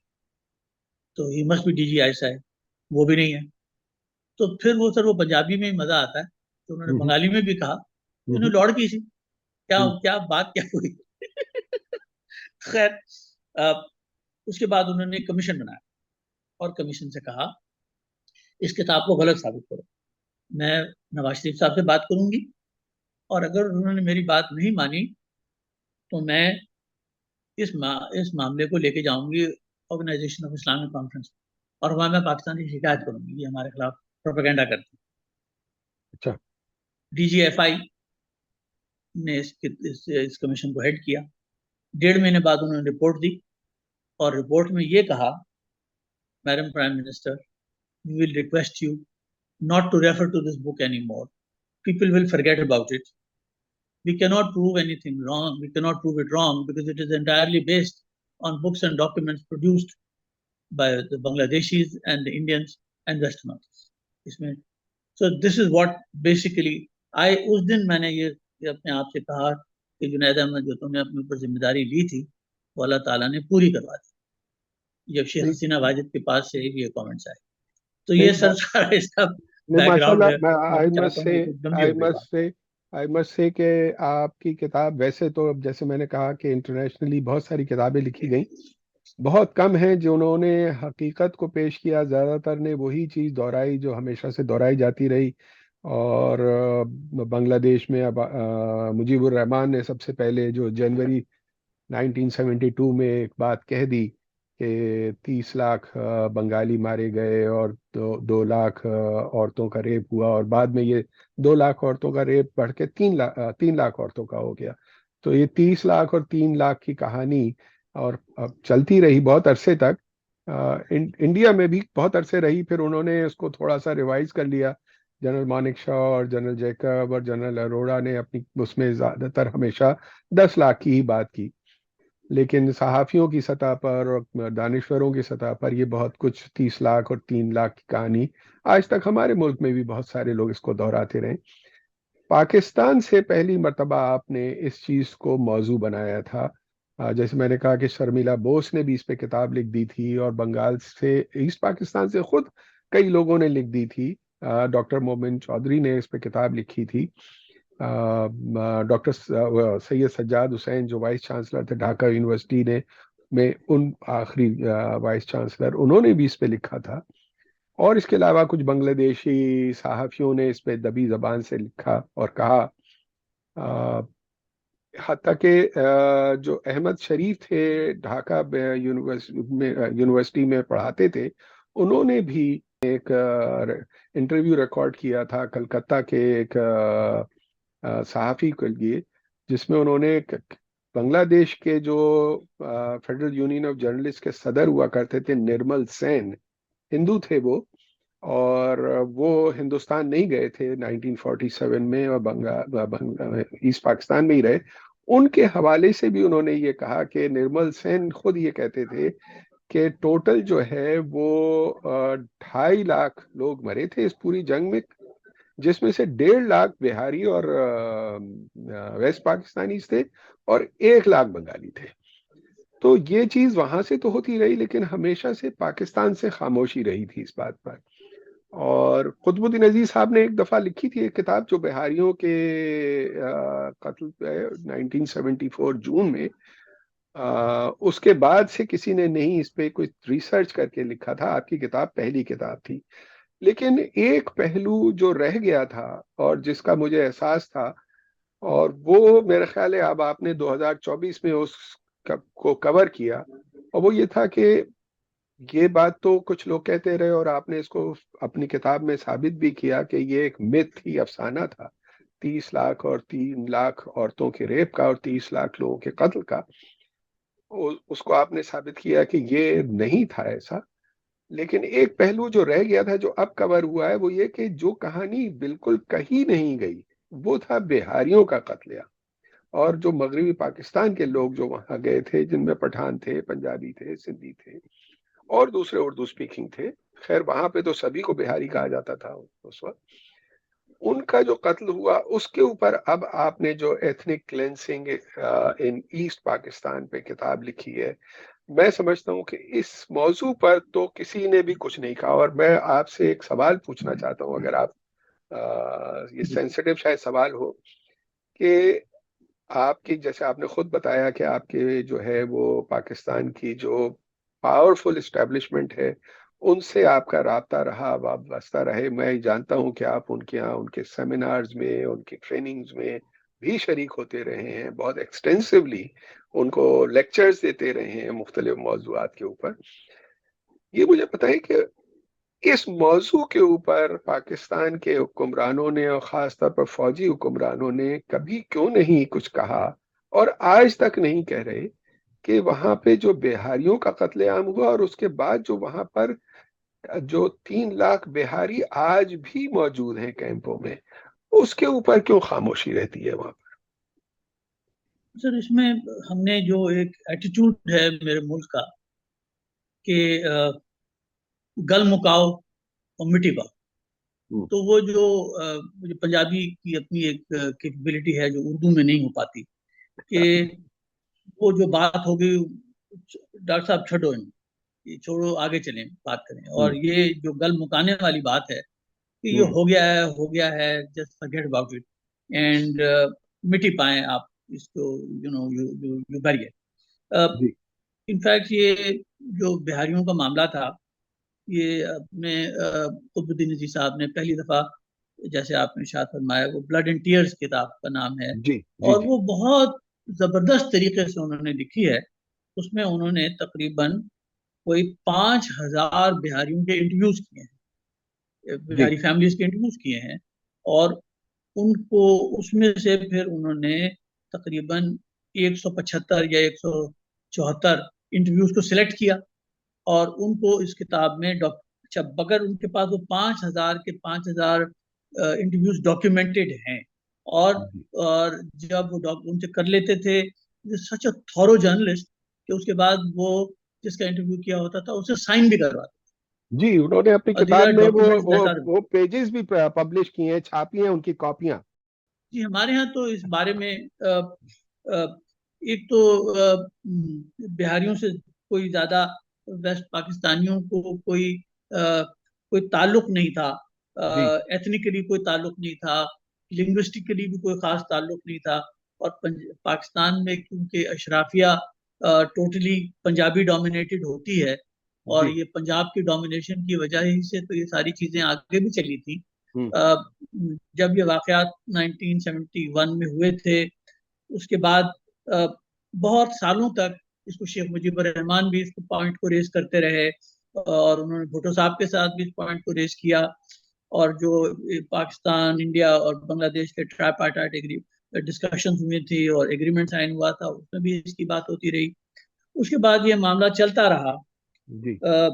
तो ही मस्ट बी DGI, वो भी नहीं है। तो फिर वो सर, वो पंजाबी में ही मजा आता है, तो उन्होंने बंगाली में भी कहा, उन्होंने लौड़ की थी, क्या क्या बात क्या हुई खैर, उसके बाद उन्होंने एक कमीशन बनाया, और कमीशन से कहा इस किताब को गलत साबित करो। मैं नवाज शरीफ साहब से बात करूंगी, और अगर उन्होंने मेरी बात नहीं मानी तो मैं इस मामले को लेके जाऊंगी ऑर्गेनाइजेशन ऑफ इस्लामिक कॉन्फ्रेंस, और वहां मैं पाकिस्तान की शिकायत करूंगी, ये हमारे खिलाफ प्रोपेगेंडा करती है। अच्छा। DGFI ने इस कमीशन को हेड किया। 1.5 महीने बाद उन्होंने रिपोर्ट दी, और रिपोर्ट में ये कहा, madam prime minister, we will request you not to refer to this book anymore. People will forget about it. We cannot prove anything wrong. We cannot prove it wrong because it is entirely based on books and documents produced by the Bangladeshis and the Indians and Westerners. इसमें so this is what basically I उस दिन मैंने ये अपने आप से कहा कि जुनैद अहमद, जो तुमने अपने ऊपर जिम्मेदारी ली थी वो अल्लाह ताला ने पूरी करवा दी। जब शेख नहीं हसीना वाजिद के पास से ये कमेंट्स आए, तो ये नहीं सर सारा इसका नहीं, बैकग्राउंड माशाल्लाह। है। मैं मैं तो चाहता हूँ ये लंबी आई हो गई मस्ट बात। से आई मस्ट से कि आपकी किताब, वैसे तो अब जैसे मैंने कहा कि इंटरनेशनली बहुत सारी किताबें लिखी गई, बहुत कम हैं जिन्होंने हकीकत को पेश किया। ज़्यादातर ने वही चीज़ दोहराई जो हमेशा से दोहराई जाती रही। और बांग्लादेश में अब मुजीबुर रहमान ने सबसे पहले जो जनवरी 1972 में एक बात कह दी कि 30 लाख बंगाली मारे गए और 2 लाख औरतों का रेप हुआ, और बाद में ये 2 लाख औरतों का रेप बढ़ के 3 लाख औरतों का हो गया। तो ये 30 लाख और 3 लाख की कहानी और अब चलती रही बहुत अरसे तक। इंडिया में भी बहुत अरसे रही, फिर उन्होंने उसको थोड़ा सा रिवाइज कर लिया। जनरल मानेक शॉ और जनरल जैकब और जनरल अरोड़ा ने अपनी उसमें ज्यादातर हमेशा 10 लाख की ही बात की। लेकिन सहाफ़ियों की सतह पर और दानिश्वरों की सतह पर ये बहुत कुछ 30 लाख और 3 लाख की कहानी आज तक हमारे मुल्क में भी बहुत सारे लोग इसको दोहराते रहे। पाकिस्तान से पहली मर्तबा आपने इस चीज़ को मौजू बनाया था। जैसे मैंने कहा कि शर्मिला बोस ने भी इस पे किताब लिख दी थी, और बंगाल से, ईस्ट पाकिस्तान से खुद कई लोगों ने लिख दी थी। डॉक्टर मोमिन चौधरी ने इस पे किताब लिखी थी। डॉक्टर सैयद सज्जाद हुसैन जो वाइस चांसलर थे ढाका यूनिवर्सिटी ने में, उन आखिरी वाइस चांसलर, उन्होंने भी इस पे लिखा था। और इसके अलावा कुछ बांग्लादेशी सहाफ़ियों ने इस पे दबी जबान से लिखा और कहा। अ, हत्ता कि जो अहमद शरीफ थे, ढाका यूनिवर्सिटी में पढ़ाते थे, उन्होंने भी एक इंटरव्यू रिकॉर्ड किया था कलकत्ता के एक सहाफ़ी के लिए, जिसमें उन्होंने बांग्लादेश के जो फेडरल यूनियन ऑफ जर्नलिस्ट के सदर हुआ करते थे, निर्मल सेन, हिंदू थे वो, और वो हिंदुस्तान नहीं गए थे 1947 में, और ईस्ट पाकिस्तान में ही रहे। उनके हवाले से भी उन्होंने ये कहा कि निर्मल सेन खुद ये कहते थे कि टोटल जो है वो 2.5 लाख लोग मरे थे इस पूरी जंग में, जिसमें से 1.5 लाख बिहारी और वेस्ट पाकिस्तानी थे, और 1 लाख बंगाली थे। तो ये चीज वहां से तो होती रही, लेकिन हमेशा से पाकिस्तान से खामोशी रही थी इस बात पर। और कुतुबुद्दीन अजीज साहब ने एक दफा लिखी थी एक किताब जो बिहारियों के कत्ल पे 1974 जून में, उसके बाद से किसी ने नहीं इस पे कुछ रिसर्च करके लिखा था। आपकी किताब पहली किताब थी। लेकिन एक पहलू जो रह गया था और जिसका मुझे एहसास था, और वो मेरे ख्याल है अब आपने 2024 में उस को कवर किया, और वो ये था कि ये बात तो कुछ लोग कहते रहे और आपने इसको अपनी किताब में साबित भी किया कि ये एक मिथ थी, अफसाना था, 30 लाख और 3 लाख औरतों के रेप का और 30 लाख लोगों के कत्ल का। उसको आपने साबित किया कि ये नहीं था ऐसा। लेकिन एक पहलू जो रह गया था, जो अब कवर हुआ है, वो ये कि जो कहानी बिल्कुल कही नहीं गई, वो था बिहारियों का कत्लेआम। और जो मगरबी पाकिस्तान के लोग जो वहां गए थे, जिनमें पठान थे, पंजाबी थे, सिंधी थे, और दूसरे उर्दू स्पीकिंग थे, खैर वहां पे तो सभी को बिहारी कहा जाता था उस वक्त, उनका जो कत्ल हुआ, उसके ऊपर अब आपने जो एथनिक क्लेंसिंग इन ईस्ट पाकिस्तान पे किताब लिखी है, मैं समझता हूँ कि इस मौजू पर तो किसी ने भी कुछ नहीं कहा। और मैं आपसे एक सवाल पूछना चाहता हूँ, अगर आप ये सेंसिटिव शायद सवाल हो, कि आपकी, जैसे आपने खुद बताया कि आपके जो है वो पाकिस्तान की जो पावरफुल इस्टेब्लिशमेंट है, उनसे आपका राब्ता रहा, वाबस्ता रहे। मैं जानता हूं कि आप उनके यहाँ उनके सेमिनार्स में, उनकी ट्रेनिंग्स में भी शरीक होते रहे हैं, बहुत एक्सटेंसिवली उनको लेक्चर्स देते रहे हैं मुख्तलिफ मौजूआत के ऊपर। ये मुझे बताइए कि इस मौजू के ऊपर पाकिस्तान के हुक्मरानों ने, और ख़ास तौर पर फौजी हुक्मरानों ने, कभी क्यों नहीं कुछ कहा, और आज तक नहीं कह रहे कि वहां पे जो बिहारियों का कत्लेआम हुआ, और उसके बाद जो वहां पर जो 3 लाख बिहारी आज भी मौजूद हैं कैंपों में, उसके ऊपर क्यों खामोशी रहती है वहां सर, इसमें हमने जो एक एटीट्यूड है मेरे मुल्क का कि गल मुकाओ और मिटी पाओ, पर? तो वो जो पंजाबी की अपनी एक कैपेबिलिटी है जो उर्दू में नहीं हो पाती, कि वो जो बात हो गई, डॉक्टर साहब छोड़ो, ये छोड़ो, आगे चलें, बात करें। और ये जो गल मुकाने वाली बात है कि ये हम्म। हो गया है, just forget about it, and मिटी पाए आप इसको, यू बैरियर। जी। इनफैक्ट ये जो बिहारियों का मामला था, ये अपने कुतुबुद्दीन जी साहब ने पहली दफा, जैसे आपने शायद फरमाया, वो ब्लड एंड टीयर्स किताब का नाम है, जी। जी। और जी। वो बहुत जबरदस्त तरीके से उन्होंने लिखी है। उसमें उन्होंने तकरीबन कोई 5,000 बिहारियों के इंटरव्यूज किए हैं, जी। बिहारी फैमिलीज के इंटरव्यूज किए हैं। और उनको, उसमें से फिर उन्होंने तकरीबन 175 या 174 इंटरव्यूज को सिलेक्ट किया, और उनको इस किताब में अच्छा, बगैर उनके पास वो 5,000 के 5,000 इंटरव्यूज डॉक्यूमेंटेड हैं। और जी। और जब वो उनसे कर लेते थे, सच अ थॉरो जर्नलिस्ट, कि उसके बाद वो जिसका इंटरव्यू किया होता था उसे साइन भी करवाते। जी, उन्होंने अपनी और दीज किताब आर में डॉक्यूमेंट्स दैट आर, वो पेजेस भी पब्लिश किए हैं, छापी हैं उनकी कॉपियां। जी हमारे यहाँ तो इस बारे में एक तो बिहारियों से कोई ज्यादा वेस्ट पाकिस्तानियों को कोई ताल्लुक नहीं था, जी एथनिकली कोई ताल्लुक नहीं था, लिंग्विस्टिकली भी कोई खास ताल्लुक नहीं था। और पाकिस्तान में क्योंकि अशराफिया टोटली पंजाबी डोमिनेटेड होती है, और जी। ये पंजाब की डोमिनेशन की वजह ही से तो ये सारी चीजें आगे भी चली थी। हम्म। अ, जब ये वाकयात 1971 में हुए थे, उसके बाद अ, बहुत सालों तक इसको शेख मुजीबुर रहमान भी इसको पॉइंट को रेस करते रहे, और उन्होंने भुट्टो साहब के साथ भी इस पॉइंट को रेस किया। और जो पाकिस्तान, इंडिया और बांग्लादेश के ट्राइपार्टाइट डिस्कशन हुई थी और एग्रीमेंट साइन हुआ था, उसमें भी इसकी बात होती रही। उसके बाद ये मामला चलता रहा। जी अ,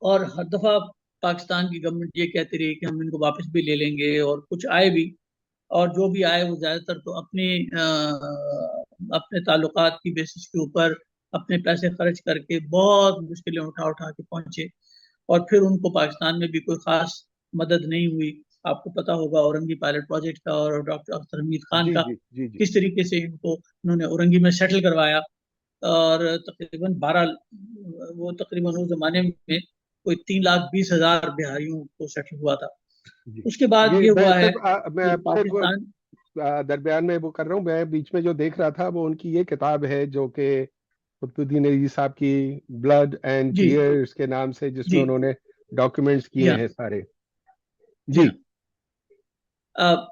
और हर दफा पाकिस्तान की गवर्नमेंट ये कहती रही कि हम इनको वापस भी ले लेंगे, और कुछ आए भी। और जो भी आए वो ज्यादातर तो अपने ताल्लुकात की बेसिस के ऊपर अपने पैसे खर्च करके बहुत मुश्किलें उठा उठा के पहुंचे। और फिर उनको पाकिस्तान में भी कोई खास मदद नहीं हुई। आपको पता होगा औरंगी पायलट प्रोजेक्ट का और डॉक्टर अख्तर हमीद खान जी का, जी जी जी। किस तरीके से इनको उन्होंने औरंगी में सेटल करवाया। और तकरीबन 12, वो तकरीबन उस जमाने में कोई 3,20,000 बिहारियों को सेटल हुआ था। जी। उसके बाद ये ये मैं हुआ है सिर्फ मैं कि सिर्फ पाकिस्तान, दरमियान में वो कर रहा हूँ, मैं बीच में जो देख रहा था वो उनकी ये किताब है जो कि कुतुबुद्दीन अजीज साहब की, ब्लड एंड जी टीयर्स के नाम से, जी जिसमें उन्होंने डॉक्यूमेंट्स जी किए हाँ, हैं सारे। जी जी हाँ।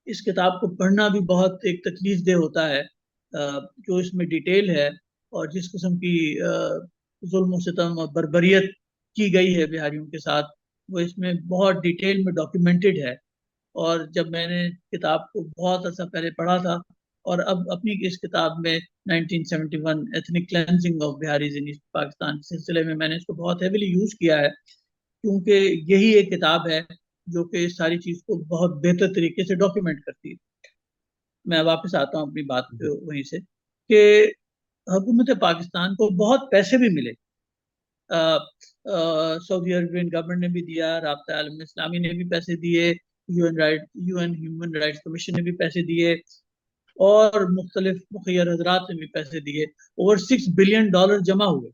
इस किताब को पढ़ना भी बहुत एक तकलीफ दे होता है। जो इसमें डिटेल है और जिस किस्म की जुल्म सितम और बर्बरियत की गई है बिहारियों के साथ, वो इसमें बहुत डिटेल में डॉक्यूमेंटेड है। और जब मैंने किताब को बहुत अर्सा पहले पढ़ा था, और अब अपनी इस किताब में 1971 ethnic cleansing of Bihari's in east Pakistan के सिलसिले में मैंने इसको बहुत हेविली यूज किया है, क्योंकि यही एक किताब है जो कि इस सारी चीज को बहुत बेहतर तरीके से डॉक्यूमेंट करती है। मैं वापस आता हूँ अपनी बात पे जी वहीं से, कि हुकूमत पाकिस्तान को बहुत पैसे भी मिले। सऊदी अरबियन गवर्नमेंट ने भी दिया, राब्ता आलम इस्लामी ने भी पैसे दिए, यूएन ह्यूमन राइट्स कमीशन ने भी पैसे दिए, और मुख्तलिफ मुखियर हजरात ने भी पैसे दिए। ओवर $6 बिलियन जमा हुए।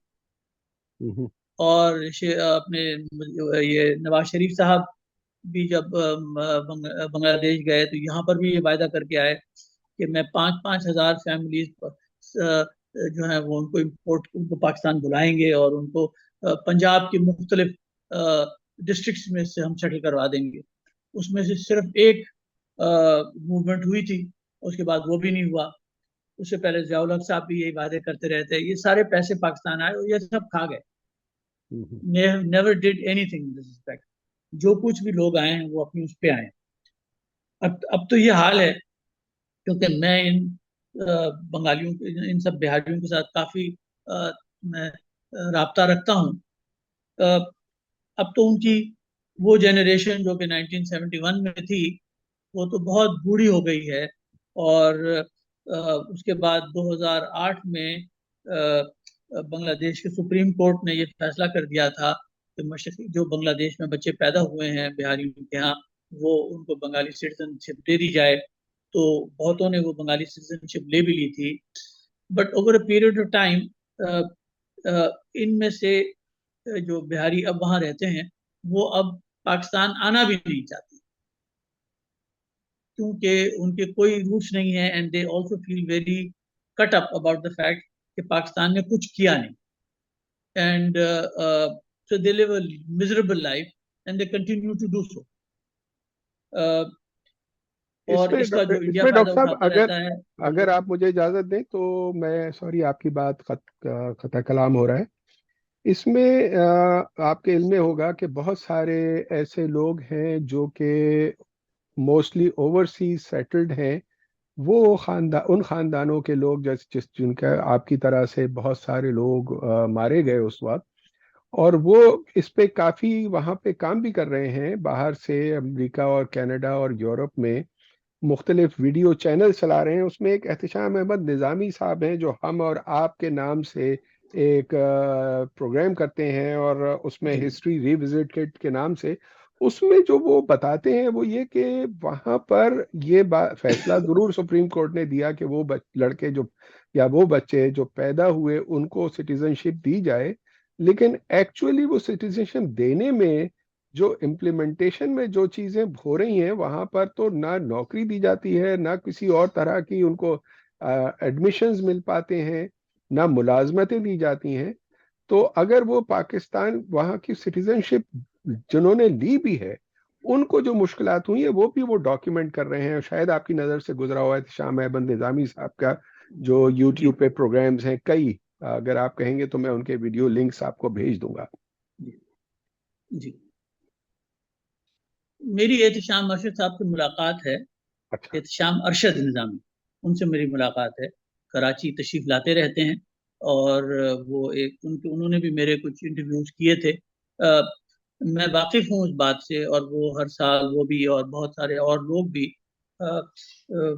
हम्म और अपने ये नवाज शरीफ साहब भी जब बांग्लादेश गए तो यहाँ पर भी ये वायदा करके आए कि मैं 5,000 फैमिलीज जो है वो उनको पाकिस्तान बुलाएंगे, और उनको पंजाब के मुख्तलिफ डिस्ट्रिक्ट्स में से हम सेटल करवा देंगे। उसमें से सिर्फ एक मूवमेंट हुई थी, उसके बाद वो भी नहीं हुआ। उससे पहले जियाउल हक साहब भी यही वादे करते रहते हैं। ये सारे पैसे पाकिस्तान आए और ये सब खा गए। Hmm. Never did anything in this respect. जो कुछ भी लोग आए हैं वो अपनी उस पे आए हैं। अब तो ये हाल है, क्योंकि मैं इन बंगालियों के, इन सब बिहारियों के साथ काफी मैं राब्ता रखता हूँ। अ, अब तो उनकी वो जनरेशन जो कि 1971 में थी, वो तो बहुत बूढ़ी हो गई है। और उसके बाद 2008 में बांग्लादेश के सुप्रीम कोर्ट ने ये फैसला कर दिया था कि मशरक़ी जो बांग्लादेश में बच्चे पैदा हुए हैं बिहारियों के यहाँ, वो उनको बंगाली सिटीजनशिप दे दी जाए। तो बहुतों ने वो बंगाली सिटीजनशिप ले भी ली थी। But over a period of time इनमें से जो बिहारी अब वहाँ रहते हैं, वो अब पाकिस्तान आना भी नहीं चाहते, क्योंकि उनके कोई रूट्स नहीं है, and they also feel very cut up about the fact कि पाकिस्तान ने कुछ किया नहीं। And so they live a miserable life and they continue to do so. और इसमें इसका जो इंडिया इसमें फायदा डॉक्टर साहब, उठाता अगर रहता है अगर वो, आप मुझे इजाजत दें तो मैं, सॉरी आपकी बात खता कलाम हो रहा है इसमें, आपके इल्म में होगा कि बहुत सारे ऐसे लोग हैं जो कि मोस्टली ओवरसीज सेटल्ड हैं। वो खानदान, उन खानदानों के लोग जिस जिनका आपकी तरह से बहुत सारे लोग मारे गए उस वक्त, और वो इस पे काफी वहाँ पे काम भी कर रहे हैं बाहर से, अमेरिका और कनाडा और यूरोप में, मुख्तलिफ वीडियो चैनल चला रहे हैं, उसमें एक एहतशाम अहमद निज़ामी साहब हैं जो हम और आपके नाम से एक प्रोग्राम करते हैं, और उसमें जी हिस्ट्री रिविजिटेड के नाम से, उसमें जो वो बताते हैं वो ये कि वहाँ पर ये फैसला ज़रूर सुप्रीम कोर्ट ने दिया कि वो लड़के जो या वो बच्चे जो पैदा हुए उनको सिटीजनशिप दी जाए, लेकिन एक्चुअली वो सिटीजनशिप देने में जो इम्प्लीमेंटेशन में जो चीजें हो रही हैं वहां पर तो ना नौकरी दी जाती है, ना किसी और तरह की उनको एडमिशन्स मिल पाते हैं, ना मुलाजमतें दी जाती हैं। तो अगर वो पाकिस्तान वहाँ की सिटीजनशिप जिन्होंने ली भी है, उनको जो मुश्किलात हुई है वो डॉक्यूमेंट कर रहे हैं। शायद आपकी नज़र से गुजरा हुआ है शाम अहमद निज़ामी साहब का जो जी यूट्यूब पे प्रोग्राम्स हैं कई, अगर आप कहेंगे तो मैं उनके वीडियो लिंक्स आपको भेज दूंगा। जी जी। मेरी एहतशाम अरशद साहब से मुलाकात है। अच्छा। एहतशाम अरशद निज़ामी, उनसे मेरी मुलाकात है। कराची तशरीफ लाते रहते हैं। और वो एक उन्होंने भी मेरे कुछ इंटरव्यूज किए थे। मैं वाकिफ हूँ उस बात से, और वो हर साल वो भी और बहुत सारे और लोग भी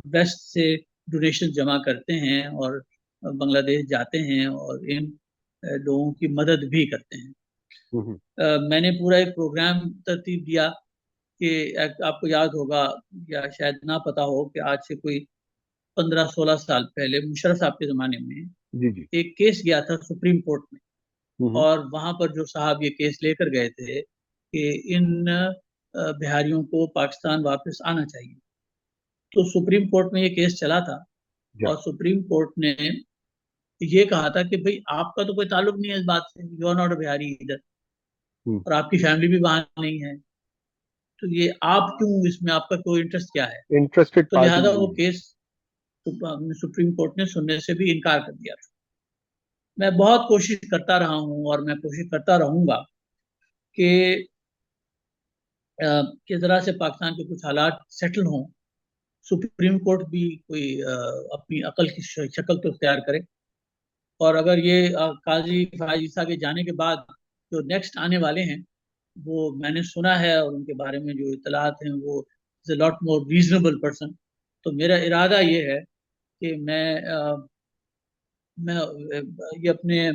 वेस्ट से डोनेशन जमा करते हैं और बांग्लादेश जाते हैं और इन लोगों की मदद भी करते हैं। हम्म। मैंने पूरा एक प्रोग्राम तरतीब दिया कि आपको याद होगा या शायद ना पता हो कि आज से कोई 15-16 साल पहले मुशर्रफ साहब के ज़माने में जी जी। एक केस गया था सुप्रीम कोर्ट में। हम्म। और वहां पर जो साहब ये केस लेकर गए थे कि इन बिहारियों को पाकिस्तान वापस आना चाहिए। तो सुप्रीम कोर्ट में ये केस चला था। जा। और सुप्रीम कोर्ट ने ये कहा था कि भाई आपका तो कोई ताल्लुक नहीं है इस बात से, you are not a Bihari इधर, हम्म। और आपकी फैमिली भी वहां नहीं है, तो ये आप क्यों इसमें, आपका कोई इंटरेस्ट क्या है। इंटरेस्टेड तो पार्टी लिहाजा नहीं वो है। केस सुप्रीम कोर्ट ने सुनने से भी इनकार कर दिया था। मैं बहुत कोशिश करता रहा हूँ और मैं कोशिश करता रहूंगा कि किस तरह से पाकिस्तान के कुछ हालात सेटल हों। सुप्रीम कोर्ट भी कोई अपनी अकल की शक्ल तो इख्तियार करे। और अगर ये काजी फायज ईसा के जाने के बाद जो नेक्स्ट आने वाले हैं, वो मैंने सुना है और उनके बारे में जो इतलात हैं वो is a lot more reasonable person. तो मेरा इरादा ये है कि मैं ये अपने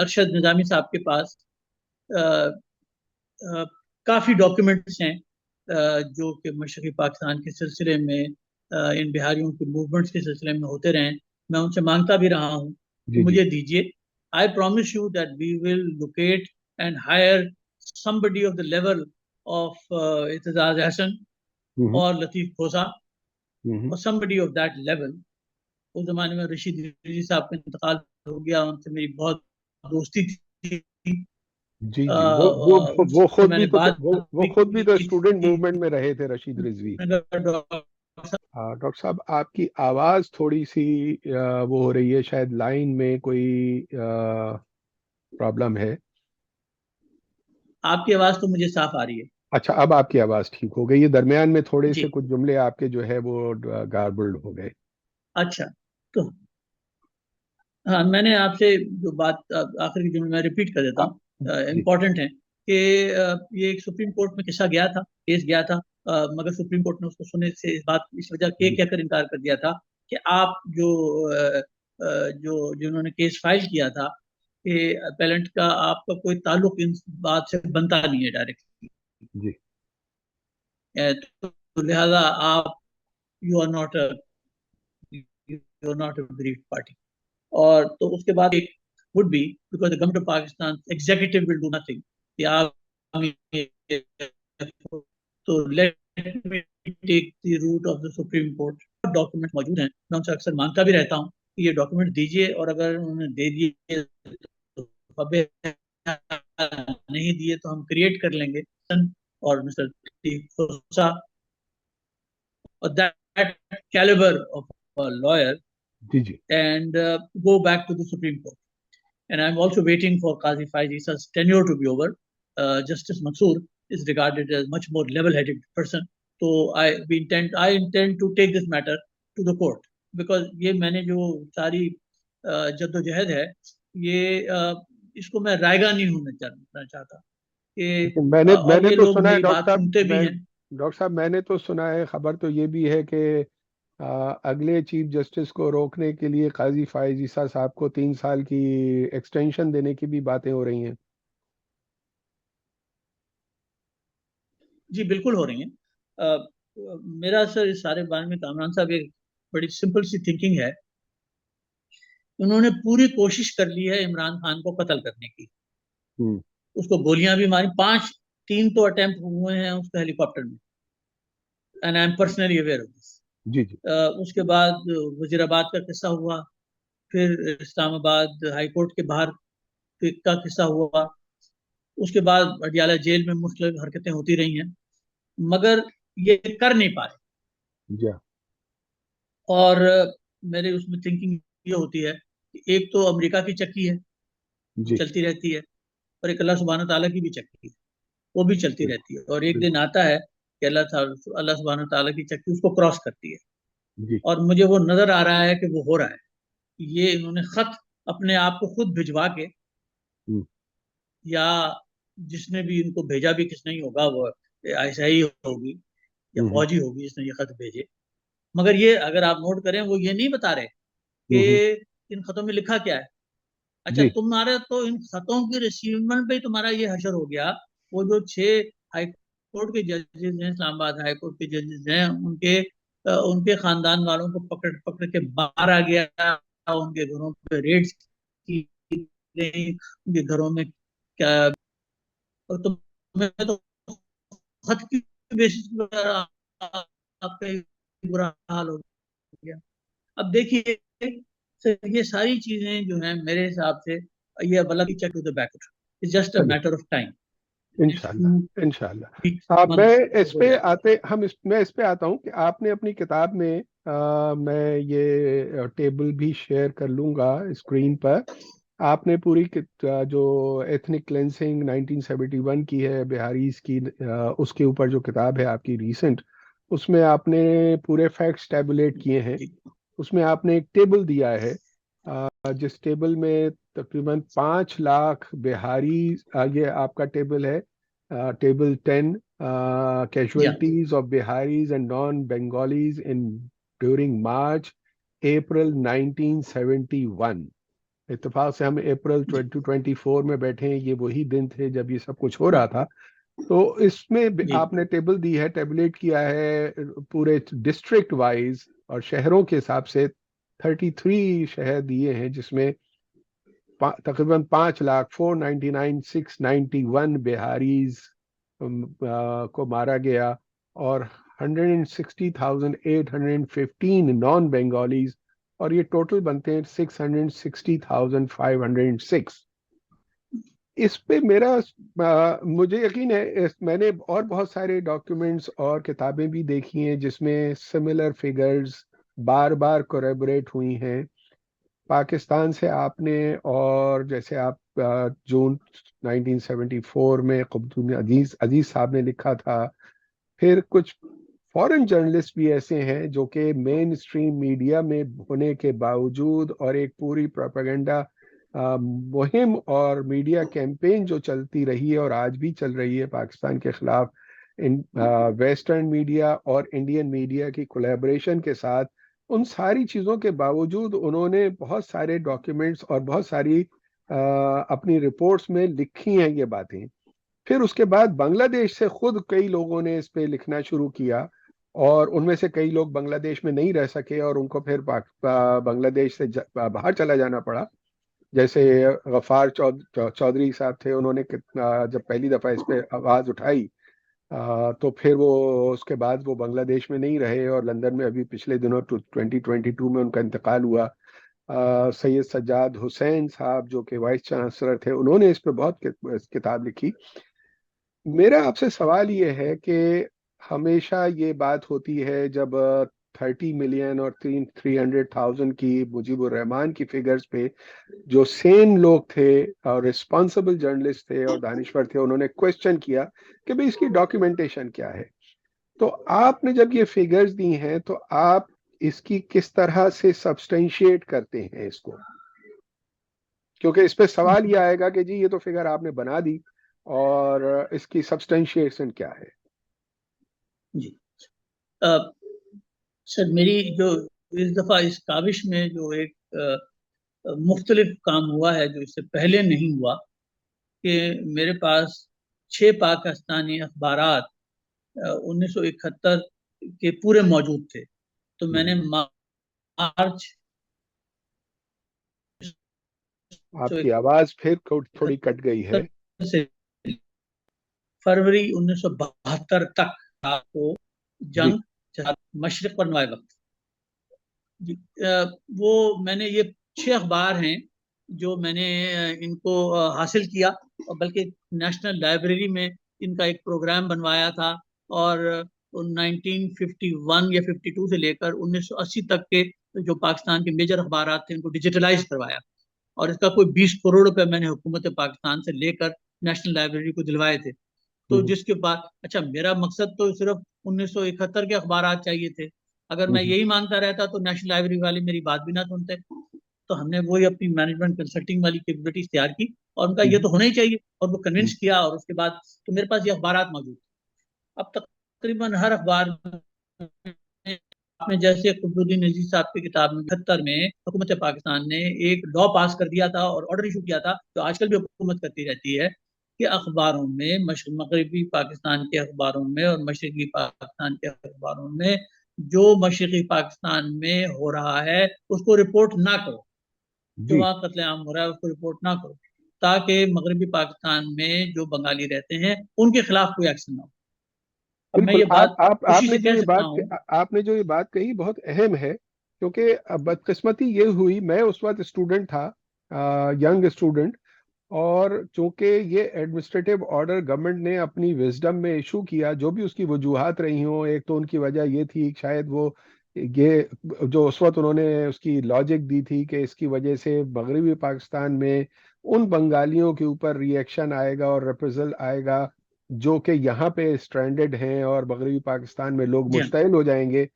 अरशद निज़ामी साहब के पास अ, अ, काफ़ी डॉक्यूमेंट्स हैं जो कि मशरक़ी पाकिस्तान के सिलसिले में इन बिहारियों के मूवमेंट्स के सिलसिले में होते रहे। मैं उनसे मांगता भी रहा हूँ कि जी जी। मुझे दीजिए। I promise you that we will locate and hire somebody of the level of Aitzaz Hasan hmm. और लतीफ़ खोसा, हम्म। और somebody of that level। उस जमाने में रशीद रिजवी साहब का इंतकाल हो गया, उनसे मेरी बहुत दोस्ती थी। जी जी। वो उनसे खुद भी मैंने तो बात वो भी खुद भी तो की स्टूडेंट थी। मूवमेंट में रहे थे रशीद रिजवी। डॉक्टर डॉक्टर साहब आपकी आवाज थोड़ी सी वो हो रही है, शायद लाइन में कोई प्रॉब्लम है। आपकी आवाज तो मुझे साफ आ रही है। अच्छा, अब आपकी आवाज ठीक हो गई है, दरमियान में थोड़े जी। से कुछ जुमले आपके जो है वो गार्बल्ड हो गए। अच्छा। तो हाँ, मैंने आपसे जो बात आखिर की जुमले मैं रिपीट कर देता हाँ। हूँ, जी। इम्पोर्टेंट है कि ये एक सुप्रीम कोर्ट में किस्सा गया था, केस गया था। मगर सुप्रीम कोर्ट ने उसको सुनने से इस बात इस वजह के जी कहकर इनकार कर दिया था कि आप जो जिन्होंने केस फाइल किया था कि अपेलेंट का आपका कोई ताल्लुक इन बात से बनता नहीं है डायरेक्ट। जी। तो लिहाजा आप you are not you are not aggrieved party. और तो उसके बाद एक would be because the government of Pakistan executive will do nothing। आप तो let me take the route of the Supreme Court। Document मौजूद हैं, मैं उनसे अक्सर मांगता भी रहता हूँ कि ये डॉक्यूमेंट दीजिए, और अगर उन्होंने दे दिए तो अबे नहीं दिए तो हम क्रिएट कर लेंगे। और mister or that caliber of a lawyer, जी। जी। and go back to the Supreme Court. And I'm also waiting for Qazi Faiz Isa's tenure to be over. Justice Mansoor is regarded as much more level-headed person. So I intend to take this matter to the court, because ये मैंने जो सारी जद्दोजहद है, ये इसको मैं रायगा नहीं होना चाहता कि लेकिन मैंने और मैंने ये तो लोग सुना है मेरी डॉक्टर बात साहब, सुनते भी मैं हैं। डॉक्टर साहब, मैंने तो सुना है, खबर तो ये भी है कि अगले चीफ जस्टिस को रोकने के लिए काजी फायज ईसा साहब को 3 साल की एक्सटेंशन देने की भी बातें हो रही हैं। जी बिल्कुल हो रही हैं। मेरा सर इस सारे बारे में कामरान साहब एक बड़ी सिंपल सी थिंकिंग है। उन्होंने पूरी कोशिश कर ली है इमरान खान को कत्ल करने की। हम्म। उसको गोलियां भी मारी, पांच, तीन तो अटेम्प्ट हुए हैं उसके हेलीकॉप्टर में, and I am personally aware of this. जी जी। उसके बाद वजीराबाद का किस्सा हुआ, फिर इस्लामाबाद हाई कोर्ट के बाहर का किस्सा हुआ, उसके बाद अडियाला जेल में मुख्तलिफ हरकतें होती रही हैं, मगर ये कर नहीं पा रहे। जी। और मेरे उसमें थिंकिंग ये होती है कि एक तो अमेरिका की चक्की है, वो जी। चलती रहती है, और एक अल्लाह सुब्हान ताला की भी चक्की है, वो भी चलती बिल्कुल। रहती है, और एक दिन बिल्कुल। आता है कि अल्लाह सुब्हान ताला की चक्की उसको क्रॉस करती है। जी। और मुझे वो नजर आ रहा है कि वो हो रहा है। ये इन्होंने खत अपने आप को खुद भिजवा के, हम्म। या जिसने भी इनको भेजा भी किसने ही होगा, वो ऐसा ही होगी या हम्म। फौजी होगी जिसने ये खत भेजे। मगर ये अगर आप नोट करें, वो ये नहीं बता रहे हम्म। कि इन खतों में लिखा क्या है। अच्छा, जी। तुम्हारे तो इन खतों की रिसीवमेंट पे ही तुम्हारा ये हशर हो गया। वो जो 6 हाई कोर्ट के जजेस हैं, इस्लामाबाद हाई कोर्ट के जजेस हैं, उनके खानदान वालों को पकड़ पकड़ के बाहर आ गया, उनके घरों पे रेड्स की गई, उनके घरों में क्या। और तुम्हें तो खत की बेसिस पर आपका ही बुरा हाल हो गया। अब देखिए सर, ये सारी चीजें जो हैं मेरे हिसाब से, ये वाला की check to the back, it's just a चलिए। Matter of time. इंशाल्लाह इंशाल्लाह। मंथ्स इस हो पे जाएगा। आते हम इस मैं इस पे आता हूँ कि आपने अपनी किताब में, मैं ये टेबल भी शेयर कर लूंगा स्क्रीन पर। आपने पूरी जो एथनिक क्लेंसिंग 1971 की है बिहारीज की, उसके ऊपर जो किताब है आपकी रीसेंट, उसमें आपने पूरे फैक्ट्स टैबुलेट किए हैं। जी उसमें आपने एक टेबल दिया है, जिस टेबल में तकरीबन 5 लाख बिहारी, ये आपका टेबल है, टेबल 10, या casualties of Biharis and non Bengalis in during March April 1971। इत्तेफाक से हम अप्रैल जी 2024 में बैठे हैं, ये वही दिन थे जब ये सब कुछ हो रहा था। तो इसमें जी आपने टेबल दी है, टेबलेट किया है पूरे डिस्ट्रिक्ट वाइज और शहरों के हिसाब से। 33 शहर दिए हैं जिसमें तकरीबन 5,04,99,691 बिहारीज को मारा गया, और 160,815 नॉन बंगालीज, और ये टोटल बनते हैं 660,506। इस पे मेरा मुझे यकीन है, मैंने और बहुत सारे डॉक्यूमेंट्स और किताबें भी देखी हैं जिसमें सिमिलर फिगर्स बार बार कोरेबोरेट हुई हैं पाकिस्तान से। आपने, और जैसे आप जून 1974 में क़ुतबुद्दीन अजीज अजीज साहब ने लिखा था। फिर कुछ फॉरेन जर्नलिस्ट भी ऐसे हैं जो कि मेन स्ट्रीम मीडिया में होने के बावजूद, और एक पूरी प्रोपेगेंडा मुहिम और मीडिया कैंपेन जो चलती रही है और आज भी चल रही है पाकिस्तान के खिलाफ, इन वेस्टर्न मीडिया और इंडियन मीडिया की कोलैबोरेशन के साथ, उन सारी चीज़ों के बावजूद उन्होंने बहुत सारे डॉक्यूमेंट्स और बहुत सारी अपनी रिपोर्ट्स में लिखी हैं ये बातें। फिर उसके बाद बांग्लादेश से खुद कई लोगों ने इस पे लिखना शुरू किया, और उनमें से कई लोग बांग्लादेश में नहीं रह सके और उनको फिर बांग्लादेश से बाहर चला जाना पड़ा। जैसे गफार चौधरी साहब थे, उन्होंने जब पहली दफ़ा इस पे आवाज़ उठाई, तो फिर वो उसके बाद वो बांग्लादेश में नहीं रहे, और लंदन में अभी पिछले दिनों 2022 में उनका इंतकाल हुआ। सैयद सज्जाद हुसैन साहब जो कि वाइस चांसलर थे, उन्होंने इस पे बहुत किताब लिखी। मेरा आपसे सवाल ये है कि हमेशा ये बात होती है जब 30 मिलियन और 300,000 की मुजीबुर रहमान की फिगर्स पे जो सेम लोग थे और रिस्पॉन्सिबल जर्नलिस्ट थे और दानिश्वर थे, उन्होंने क्वेश्चन किया कि भाई इसकी डॉक्यूमेंटेशन क्या है। तो आपने जब ये फिगर्स दी हैं तो आप इसकी किस तरह से सब्सटेंशिएट करते हैं इसको, क्योंकि इस पे सवाल ये आएगा कि जी ये तो फिगर आपने बना दी और इसकी सब्सटेंशिएशन क्या है। जी। अ, सर मेरी जो इस दफा इस काविश में जो एक मुख्तलिफ काम हुआ है जो इससे पहले नहीं हुआ, कि मेरे पास 6 पाकिस्तानी अखबारात 1971 के पूरे मौजूद थे। तो मैंने हम्म। मार्च आपकी आवाज फिर थोड़ी कट गई है। 1971 से फरवरी 1972 तक आपको जी। जंग मशरक पर नवाए वक्त। जी, वो मैंने ये 6 अखबार हैं जो मैंने इनको हासिल किया, और बल्कि नेशनल लाइब्रेरी में इनका एक प्रोग्राम बनवाया था। और 1951 या 52 से लेकर 1980 तक के जो पाकिस्तान के मेजर अखबार थे उनको डिजिटलाइज करवाया। और इसका कोई 20 करोड़ रुपए मैंने हुकूमत पाकिस्तान से लेकर नेशनल लाइब्रेरी को दिलवाए थे। तो हम्म। जिसके बाद अच्छा, मेरा मकसद तो सिर्फ 1971 के अखबार चाहिए थे। अगर मैं हम्म। यही मांगता रहता तो नेशनल लाइब्रेरी वाले मेरी बात भी ना सुनते। तो हमने वही अपनी मैनेजमेंट कंसल्टिंग वाली कैपेबिलिटीज तैयार की, और उनका ये हम्म। तो होना ही चाहिए, और वो हम्म। कन्विंस किया। और उसके बाद तो मेरे पास ये अखबार मौजूद थे। अब तकरीबन हर अखबार में जैसे कुतुबुद्दीन नजीर साहब की किताब में 72 में हुकूमत पाकिस्तान ने एक लॉ पास कर दिया था और ऑर्डर इशू किया था, जो आजकल भी हुकूमत करती रहती है, कि अखबारों में मगरबी पाकिस्तान के अखबारों में और मशरकी पाकिस्तान के अखबारों में जो मशरकी पाकिस्तान में हो रहा है उसको रिपोर्ट ना करो। जो जी। वहाँ कत्लेआम हो रहा है उसको रिपोर्ट ना करो, ताकि मगरबी पाकिस्तान में जो बंगाली रहते हैं उनके खिलाफ कोई एक्शन ना हो। अब मैं बिल्कुल। ये बात आप खुशी से कह सकता हूँ। आपने जो ये बात कही बहुत अहम है, क्योंकि अब बदकिस्मती ये हुई, मैं उस वक्त स्टूडेंट था, यंग स्टूडेंट। और चूंकि ये एडमिनिस्ट्रेटिव ऑर्डर गवर्नमेंट ने अपनी विजडम में इशू किया, जो भी उसकी वजूहात रही हों, एक तो उनकी वजह ये थी कि शायद वो ये जो उस वक्त उन्होंने उसकी लॉजिक दी थी कि इसकी वजह से मगरबी पाकिस्तान में उन बंगालियों के ऊपर रिएक्शन आएगा और रिप्रेजल आएगा जो कि यहाँ पे स्ट्रैंडेड हैं, और मगरबी पाकिस्तान में लोग जी हाँ। मुश्तइल हो जाएंगे।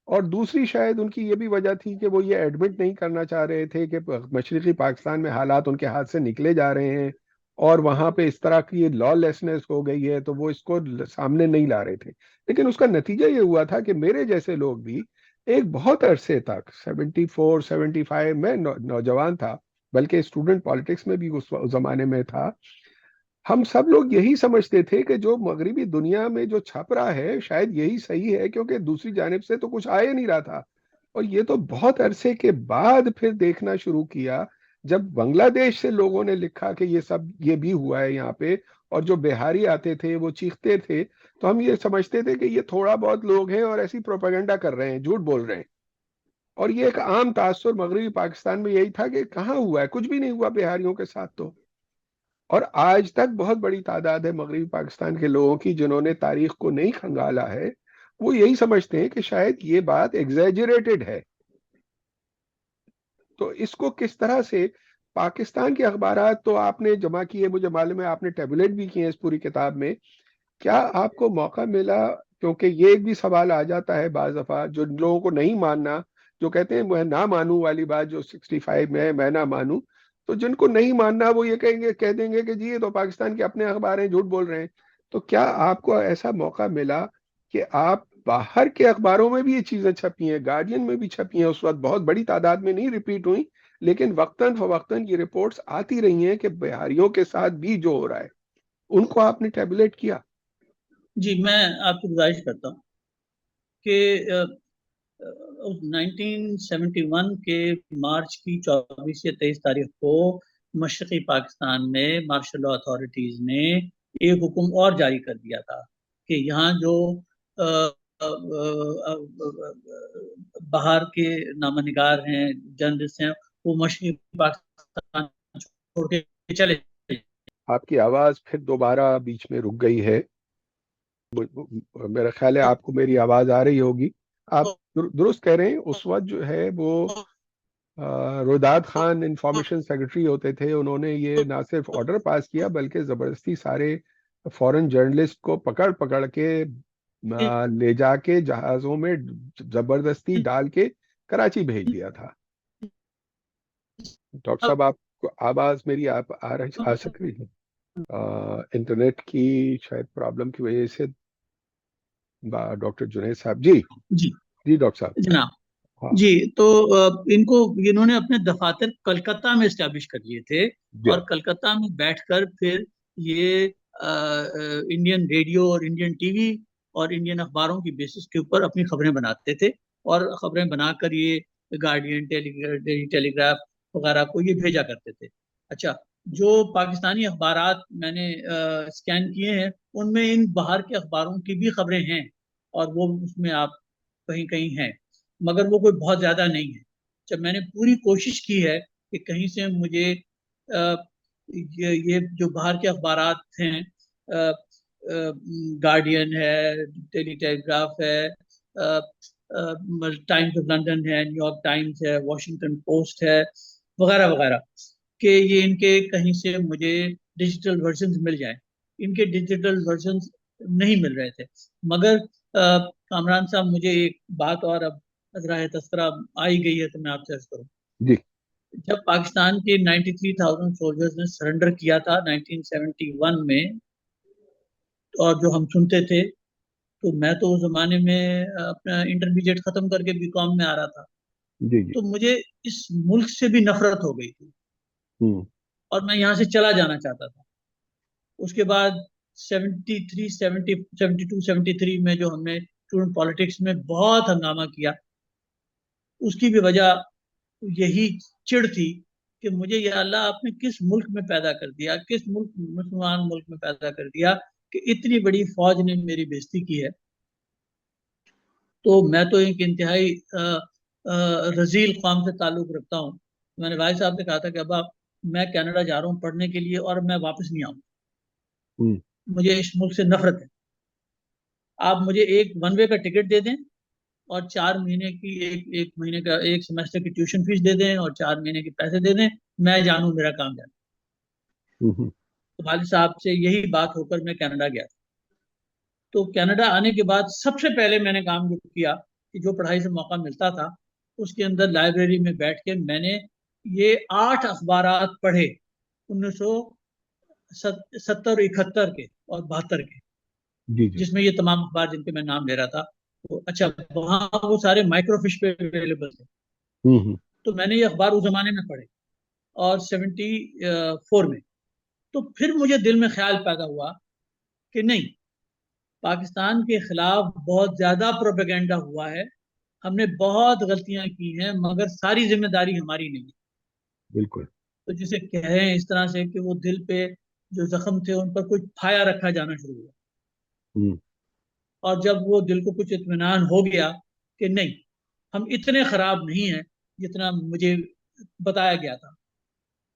और दूसरी शायद उनकी ये भी वजह थी कि वो ये एडमिट नहीं करना चाह रहे थे कि मशरकी पाकिस्तान में हालात उनके हाथ से निकले जा रहे हैं, और वहां पे इस तरह की लॉलेसनेस हो गई है, तो वो इसको सामने नहीं ला रहे थे। लेकिन उसका नतीजा ये हुआ था कि मेरे जैसे लोग भी एक बहुत अरसे तक 74 75 में नौजवान था, बल्कि स्टूडेंट पॉलिटिक्स में भी उस जमाने में था। हम सब लोग यही समझते थे कि जो मगरिबी दुनिया में जो छप रहा है शायद यही सही है, क्योंकि दूसरी जानिब से तो कुछ आ ही नहीं रहा था। और ये तो बहुत अरसे के बाद फिर देखना शुरू किया, जब बांग्लादेश से लोगों ने लिखा कि ये भी हुआ है यहाँ पे, और जो बिहारी आते थे वो चीखते थे, तो हम ये समझते थे कि ये थोड़ा बहुत लोग हैं और ऐसी प्रोपेगेंडा कर रहे हैं, झूठ बोल रहे हैं। और ये एक आम तासुर मगरबी पाकिस्तान में यही था कि कहाँ हुआ है, कुछ भी नहीं हुआ बिहारियों के साथ तो। और आज तक बहुत बड़ी तादाद है मगरबी पाकिस्तान के लोगों की जिन्होंने तारीख को नहीं खंगाला है। वो यही समझते हैं कि शायद ये बात एग्जैजरेटेड है। तो इसको किस तरह से पाकिस्तान के अखबारात तो आपने जमा किए, मुझे मालूम है आपने टेबुलेट भी किए इस पूरी किताब में। क्या आपको मौका मिला, क्योंकि ये एक भी सवाल आ जाता है बाज दफा, जो लोगों को नहीं मानना, जो कहते हैं मैं ना मानूं वाली बात, जो 65 में है मैं ना मानूं, तो जिनको नहीं मानना वो ये कहेंगे, कह देंगे कि जी ये तो पाकिस्तान के अपने अखबार हैं, झूठ बोल रहे हैं। तो क्या आपको ऐसा मौका मिला कि आप बाहर के अखबारों में भी ये चीजें छपी हैं, गार्डियन में भी छपी हैं, उस वक्त बहुत बड़ी तादाद में नहीं रिपीट हुई, लेकिन वक्तन फवक्तन ये रिपोर्ट्स आती रही हैं कि बिहारियों के साथ भी जो हो रहा है, उनको आपने टेबुलेट किया? जी, मैं आपसे गुजारिश करता हूँ कि 1971 के मार्च की 24 या 23 तारीख को मशरक़ी पाकिस्तान में मार्शल लॉ अथॉरिटीज़ ने एक हुक्म और जारी कर दिया था कि यहाँ जो अ, अ, अ, बाहर के नामनिगार हैं, जर्नलिस्ट हैं, वो मशरक़ी पाकिस्तान छोड़ के चले जाएं। आपकी आवाज फिर दोबारा बीच में रुक गई है। मेरा ख्याल है आपको मेरी आवाज आ रही होगी। आप दुरुस्त कह रहे हैं, उस वक्त जो है वो रुदात खान इंफॉर्मेशन सेक्रेटरी होते थे, उन्होंने ये ना सिर्फ ऑर्डर पास किया बल्कि जबरदस्ती सारे फॉरेन जर्नलिस्ट को पकड़ पकड़ के ले जाके जहाजों में जबरदस्ती डाल के कराची भेज दिया था। डॉक्टर साहब, आपको आवाज मेरी आप आ सक रही है? इंटरनेट की शायद प्रॉब्लम की वजह से डॉक्टर जुनैद साहब जी। जी जी डॉक्टर साहब। जनाब। हाँ जी तो इनको इन्होंने अपने दफातर कलकत्ता में स्टैब्लिश कर लिए थे, जी और कलकत्ता में बैठकर फिर ये इंडियन रेडियो और इंडियन टीवी और इंडियन अखबारों की बेसिस के ऊपर अपनी खबरें बनाते थे, और खबरें बनाकर ये गार्डियन, डेली टेलीग्राफ वगैरह को ये भेजा करते थे। अच्छा, जो पाकिस्तानी अखबारात मैंने स्कैन किए हैं, उनमें इन बाहर के अखबारों की भी खबरें हैं, और वो उसमें आप कहीं कहीं हैं, मगर वो कोई बहुत ज्यादा नहीं है। जब मैंने पूरी कोशिश की है कि कहीं से मुझे अ, ये जो बाहर के अखबारात हैं, गार्डियन है, डेली टेलीग्राफ है, टाइम्स ऑफ लंदन है, न्यूयॉर्क टाइम्स है, वॉशिंगटन पोस्ट है, वगैरह वगैरह, कि ये इनके कहीं से मुझे डिजिटल वर्जन मिल जाए। इनके डिजिटल वर्जन नहीं मिल रहे थे। मगर कामरान साहब, मुझे एक बात और अब अजराह तस्करा आ ही गई है, तो मैं आपसे अर्ज करूं। जी जब पाकिस्तान के 93,000 सोल्जर्स ने सरेंडर किया था 1971 में, और जो हम सुनते थे, तो मैं तो उस जमाने में अपना इंटरमीडिएट खत्म करके बीकॉम में आ रहा था। जी जी। तो मुझे इस मुल्क से भी नफरत हो गई थी, हम्म और मैं यहाँ से चला जाना चाहता था। उसके बाद 73, 70, 72, 73 में जो हमने स्टूडेंट पॉलिटिक्स में बहुत हंगामा किया, उसकी भी वजह यही चिढ़ थी कि मुझे, या अल्लाह, आपने किस मुल्क में पैदा कर दिया, किस मुल्क, मुसलमान मुल्क में पैदा कर दिया, कि इतनी बड़ी फौज ने मेरी बेइज्जती की है। तो मैं तो एक इंतहाई रजील कौम से ताल्लुक रखता हूँ। मैंने भाई साहब से कहा था कि अब आप, मैं कनाडा जा रहा हूँ पढ़ने के लिए, और मैं वापस नहीं आऊँ। हम्म। मुझे इस मुल्क से नफरत है। आप मुझे एक वन वे का टिकट दे दें, और 4 महीने की, एक एक महीने का, एक सेमेस्टर की ट्यूशन फीस दे दें, और 4 महीने के पैसे दे दें, मैं जानू मेरा काम जाने। हम्म। तो वालिद साहब से यही बात होकर मैं कनाडा गया था। तो कनाडा आने के बाद सबसे पहले मैंने काम जो किया, कि जो पढ़ाई से मौका मिलता था, उसके अंदर लाइब्रेरी में बैठ के मैंने ये 8 अखबारात पढ़े, 1970, 71 के और 72 के, जी जी। जिसमें ये तमाम अखबार जिनके मैं नाम ले रहा था। तो अच्छा, वहाँ वो सारे माइक्रोफिश पे अवेलेबल थे। हम्म। तो मैंने ये अखबार उस जमाने में पढ़े, और 74 में। तो फिर मुझे दिल में ख्याल पैदा हुआ कि नहीं, पाकिस्तान के खिलाफ बहुत ज्यादा प्रोपेगेंडा हुआ है, हमने बहुत गलतियां की हैं, मगर सारी जिम्मेदारी हमारी नहीं है। बिल्कुल। तो जिसे कहें इस तरह से कि वो दिल पे जो जख्म थे, उन पर कुछ फाया रखा जाना शुरू हुआ। हम्म। और जब वो दिल को कुछ इत्मीनान हो गया कि नहीं, हम इतने खराब नहीं हैं जितना मुझे बताया गया था,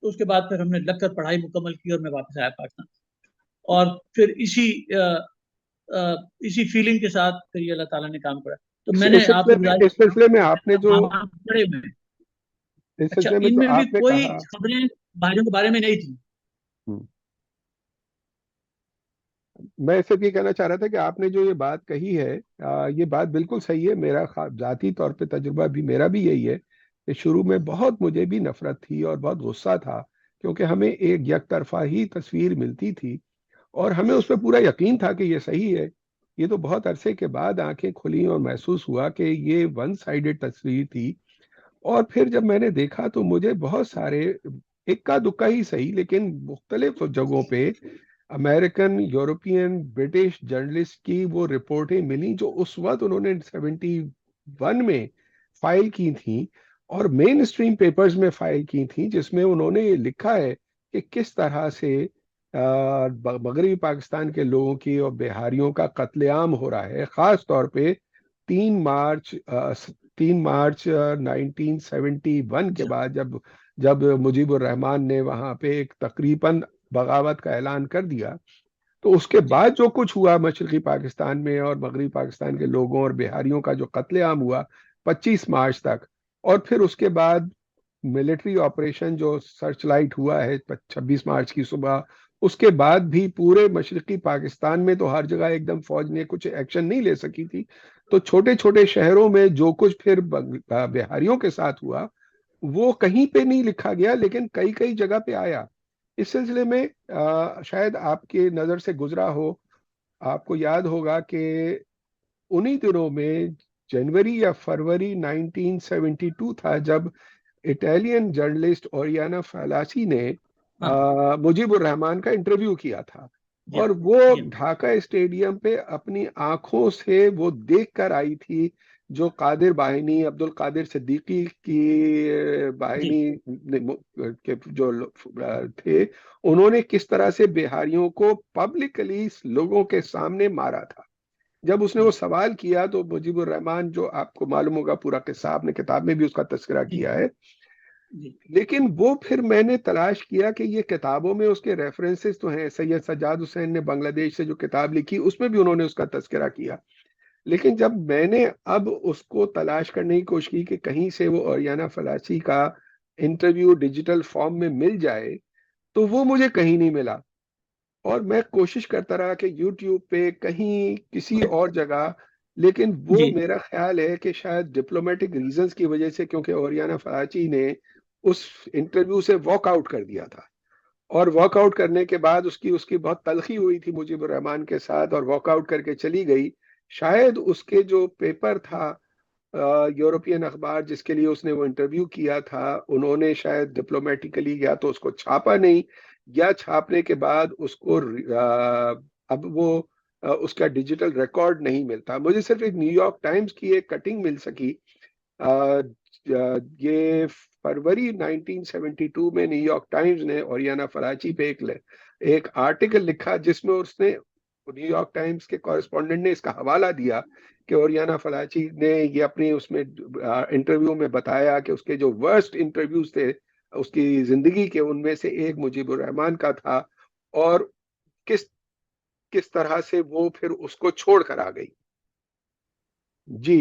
तो उसके बाद फिर हमने लगकर पढ़ाई मुकम्मल की, और मैं वापस आया पाकिस्तान। और फिर इसी फीलिंग के साथ फिर ये अल्लाह ताला ने काम करा। तो मैंने आपसे गुजारिश इस सिलसिले में आपने जो, अखबार पढ़े हुए हैं। इस अच्छा, सिलसिले में जो इनमें भी आपने कोई कहा। खबरें भाइयों के बारे में नहीं थी। हम्म, मैं सिर्फ ये कहना चाह रहा था कि आपने जो ये बात कही है, ये बात बिल्कुल सही है। मेरा जाती तौर पे तजुर्बा भी मेरा भी यही है कि शुरू में बहुत मुझे भी नफरत थी और बहुत गुस्सा था, क्योंकि हमें एक यकतरफा ही तस्वीर मिलती थी और हमें उस पर पूरा यकीन था कि ये सही है। ये तो बहुत अरसे के बाद आंखें खुली और महसूस हुआ कि ये वन साइडेड तस्वीर थी। और फिर जब मैंने देखा तो मुझे बहुत सारे, इक्का दुक्का ही सही लेकिन मुख्तलिफ जगहों पे अमेरिकन, यूरोपियन, ब्रिटिश जर्नलिस्ट की वो रिपोर्टें मिली जो उस वक्त उन्होंने 71 में फाइल की थी और मेन स्ट्रीम पेपर्स में फाइल की थी, जिसमें उन्होंने ये लिखा है कि किस तरह से मगरबी पाकिस्तान के लोगों की और बिहारियों का कत्लेआम हो रहा है, खास तौर पे 3 मार्च 3 मार्च 1971 के अच्छा। बाद, जब जब मुजीबुर रहमान ने वहां पे एक तकरीबन बगावत का ऐलान कर दिया। तो उसके जी। बाद जो कुछ हुआ मशरकी पाकिस्तान में और मगरबी पाकिस्तान के लोगों और बिहारियों का जो कत्लेआम हुआ 25 मार्च तक, और फिर उसके बाद मिलिट्री ऑपरेशन जो सर्च लाइट हुआ है 26 मार्च की सुबह, उसके बाद भी पूरे मशरकी पाकिस्तान में तो हर जगह एकदम फौज ने कुछ एक्शन नहीं ले सकी थी। तो छोटे छोटे शहरों में जो कुछ फिर बिहारियों के साथ हुआ वो कहीं पे नहीं लिखा गया, लेकिन कई कई जगह पे आया। इस सिलसिले में शायद आपके नज़र से गुजरा हो, आपको याद होगा कि उन्हीं दिनों में जनवरी या फरवरी 1972 था जब इटालियन जर्नलिस्ट ओरियाना फालासी ने हाँ। मुजीबुर रहमान का इंटरव्यू किया था। या और वो या ढाका स्टेडियम पे अपनी आंखों से वो देख कर आई थी, जो कादिर बाहिनी, अब्दुल कादिर सिद्दीकी की जी बाहिनी के जो थे, उन्होंने किस तरह से बिहारियों को पब्लिकली लोगों के सामने मारा था। जब उसने वो जी सवाल किया तो मुजीबुर रहमान, जो आपको मालूम होगा पूरा किस्सा, आपने किताब में भी उसका तस्करा जी किया है, जी लेकिन वो फिर मैंने तलाश किया कि ये किताबों में उसके रेफरेंसेस तो हैं। सैयद सज्जाद हुसैन ने बांग्लादेश से जो किताब लिखी उसमें भी उन्होंने उसका तस्करा किया। लेकिन जब मैंने अब उसको तलाश करने की कोशिश की कि कहीं से वो ओरियाना फलासी का इंटरव्यू डिजिटल फॉर्म में मिल जाए, तो वो मुझे कहीं नहीं मिला। और मैं कोशिश करता रहा कि यूट्यूब पे कहीं किसी और जगह, लेकिन वो जी मेरा ख्याल है कि शायद डिप्लोमेटिक रीजंस की वजह से, क्योंकि ओरियाना फराची ने उस इंटरव्यू से वॉकआउट कर दिया था। और वॉकआउट करने के बाद उसकी उसकी बहुत तलखी हुई थी मुजीबुर रहमान के साथ, और वॉकआउट करके चली गई। शायद उसके जो पेपर था, यूरोपियन अखबार जिसके लिए उसने वो इंटरव्यू किया था, उन्होंने शायद डिप्लोमेटिकली या तो उसको छापा नहीं, या छापने के बाद उसको अब वो उसका डिजिटल रिकॉर्ड नहीं मिलता। मुझे सिर्फ एक न्यूयॉर्क टाइम्स की एक कटिंग मिल सकी। अ, ये फरवरी 1972 में न्यूयॉर्क टाइम्स ने ओरियाना फराची पे एक आर्टिकल लिखा, जिसमें उसने, न्यूयॉर्क टाइम्स के कॉरेस्पॉन्डेंट ने इसका हवाला दिया कि ओरियाना फराची ने ये अपनी उसमें इंटरव्यू में बताया कि उसके जो वर्स्ट इंटरव्यूज थे उसकी जिंदगी के, उनमें से एक मुजीबुर रहमान का था। और किस किस तरह से वो फिर उसको छोड़ कर आ गई। जी,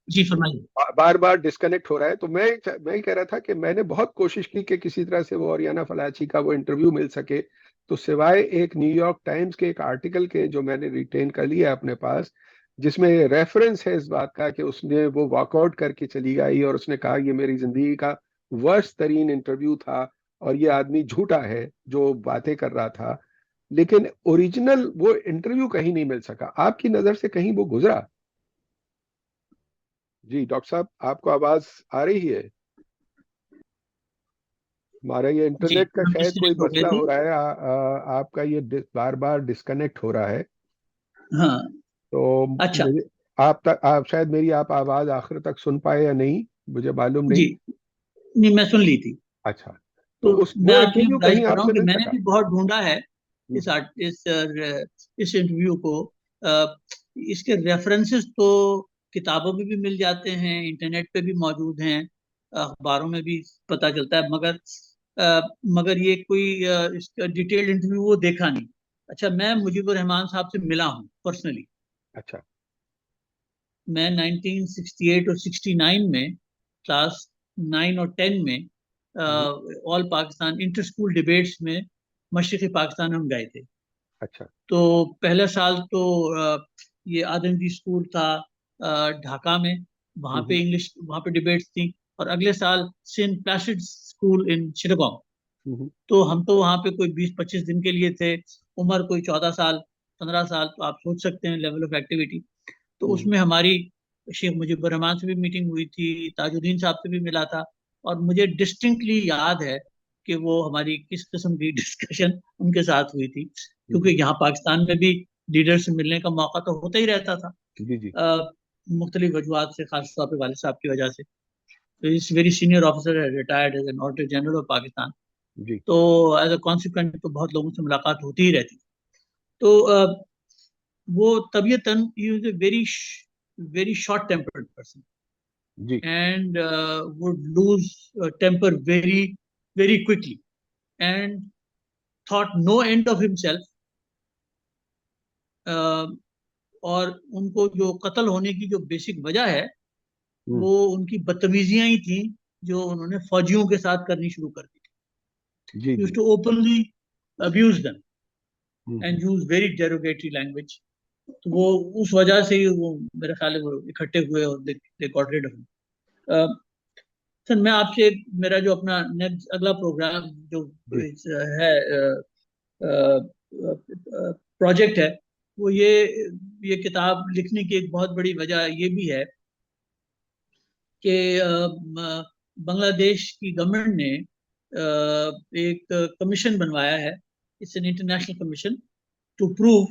जी फरमाइए। बार बार डिस्कनेक्ट हो रहा है। तो मैं कह रहा था कि मैंने बहुत कोशिश की कि किसी तरह से वो ओरियाना फलाची का वो इंटरव्यू मिल सके। तो सिवाय एक न्यूयॉर्क टाइम्स के एक आर्टिकल के, जो मैंने रिटेन कर लिया अपने पास, जिसमें रेफरेंस है इस बात का कि उसने वो वॉकआउट करके चली गई और उसने कहा ये मेरी जिंदगी का वर्स्ट तरीन इंटरव्यू था, और ये आदमी झूठा है जो बातें कर रहा था। लेकिन ओरिजिनल वो इंटरव्यू कहीं नहीं मिल सका। आपकी नजर से कहीं वो गुजरा? जी डॉक्टर साहब, आपको आवाज आ रही है? हमारा ये जी इंटरनेट का हम शायद कोई डिस्कनेक्ट हो गए मसला थे। हो रहा है। आपका ये बार बार डिस्कनेक्ट हो रहा है। हाँ। तो अच्छा। मुझे, आप शायद मेरी आप आवाज आखिर तक सुन पाए या नहीं, मुझे मालूम जी नहीं। नहीं, मैं सुन ली थी। अच्छा, तो तो उस मैं वो आपसे इंटरव्यू गुजारिश कहीं कर रहा हूँ आपसे कि मिल मैंने सका? भी बहुत ढूंढा है हम्म, इस इस इंटरव्यू को। अ, इसके रेफरेंसेस तो किताबों में भी मिल जाते हैं, इंटरनेट पे भी मौजूद हैं, अखबारों में भी पता चलता है, मगर ये कोई इसका डिटेल्ड इंटरव्यू वो देखा नहीं। अच्छा, मैं मुजीबुर रहमान साहब से मिला हूँ पर्सनली। अच्छा। मैं 1968 और 69 में क्लास 9 और 10 में हम्म, all Pakistan inter school debates में मशरक़ी पाकिस्तान हम गए थे। अच्छा। तो पहला साल तो ये आदमजी स्कूल था ढाका में, वहाँ पे हम्म, इंग्लिश, वहाँ पे डिबेट्स थी। और अगले साल Saint Placid school in Chittagong. हम्म, तो हम तो वहाँ पे कोई 20-25 दिन के लिए थे। उम्र कोई 14 साल, 15 साल, तो आप सोच सकते हैं लेवल ऑफ एक्टिविटी। तो हम्म, उसमें हमारी शेख मुजीबुर रहमान से भी मीटिंग हुई थी, ताजुद्दीन साहब से भी मिला था। और मुझे डिस्टिंक्टली याद है कि वो हमारी किस किस्म की डिस्कशन उनके साथ हुई थी, क्योंकि हम्म, यहाँ पाकिस्तान में भी लीडर से मिलने का मौका तो होता ही रहता था, जी जी मुख्तलिफ वजूहत से, खासतौर पर वालिद साहब की वजह से। तो इस very senior officer retired as an auditor general of Pakistan. जी। तो एज अ कॉन्सिक्वेंट तो बहुत लोगों से मुलाकात होती ही रहती। तो वो तबीयतन ही was a very short tempered person, जी and would lose temper very quickly, and thought no end of himself. uh, और उनको जो कत्ल होने की जो बेसिक वजह है, हम्म, वो उनकी बदतमीजियां ही थी जो उन्होंने फौजियों के साथ करनी शुरू कर दी जी थी। यूज जी। To openly abuse them hmm, and use very derogatory language. तो वो उस वजह से ही वो, मेरे ख्याल है, वो इकट्ठे हुए और they got rid of. Sir, मैं आपसे मेरा जो अपना नेक्स्ट अगला प्रोग्राम जो जी। है, प्रोजेक्ट है, वो ये किताब लिखने की एक बहुत बड़ी वजह ये भी है कि बांग्लादेश की गवर्नमेंट ने एक कमीशन बनवाया है. It's an international commission to prove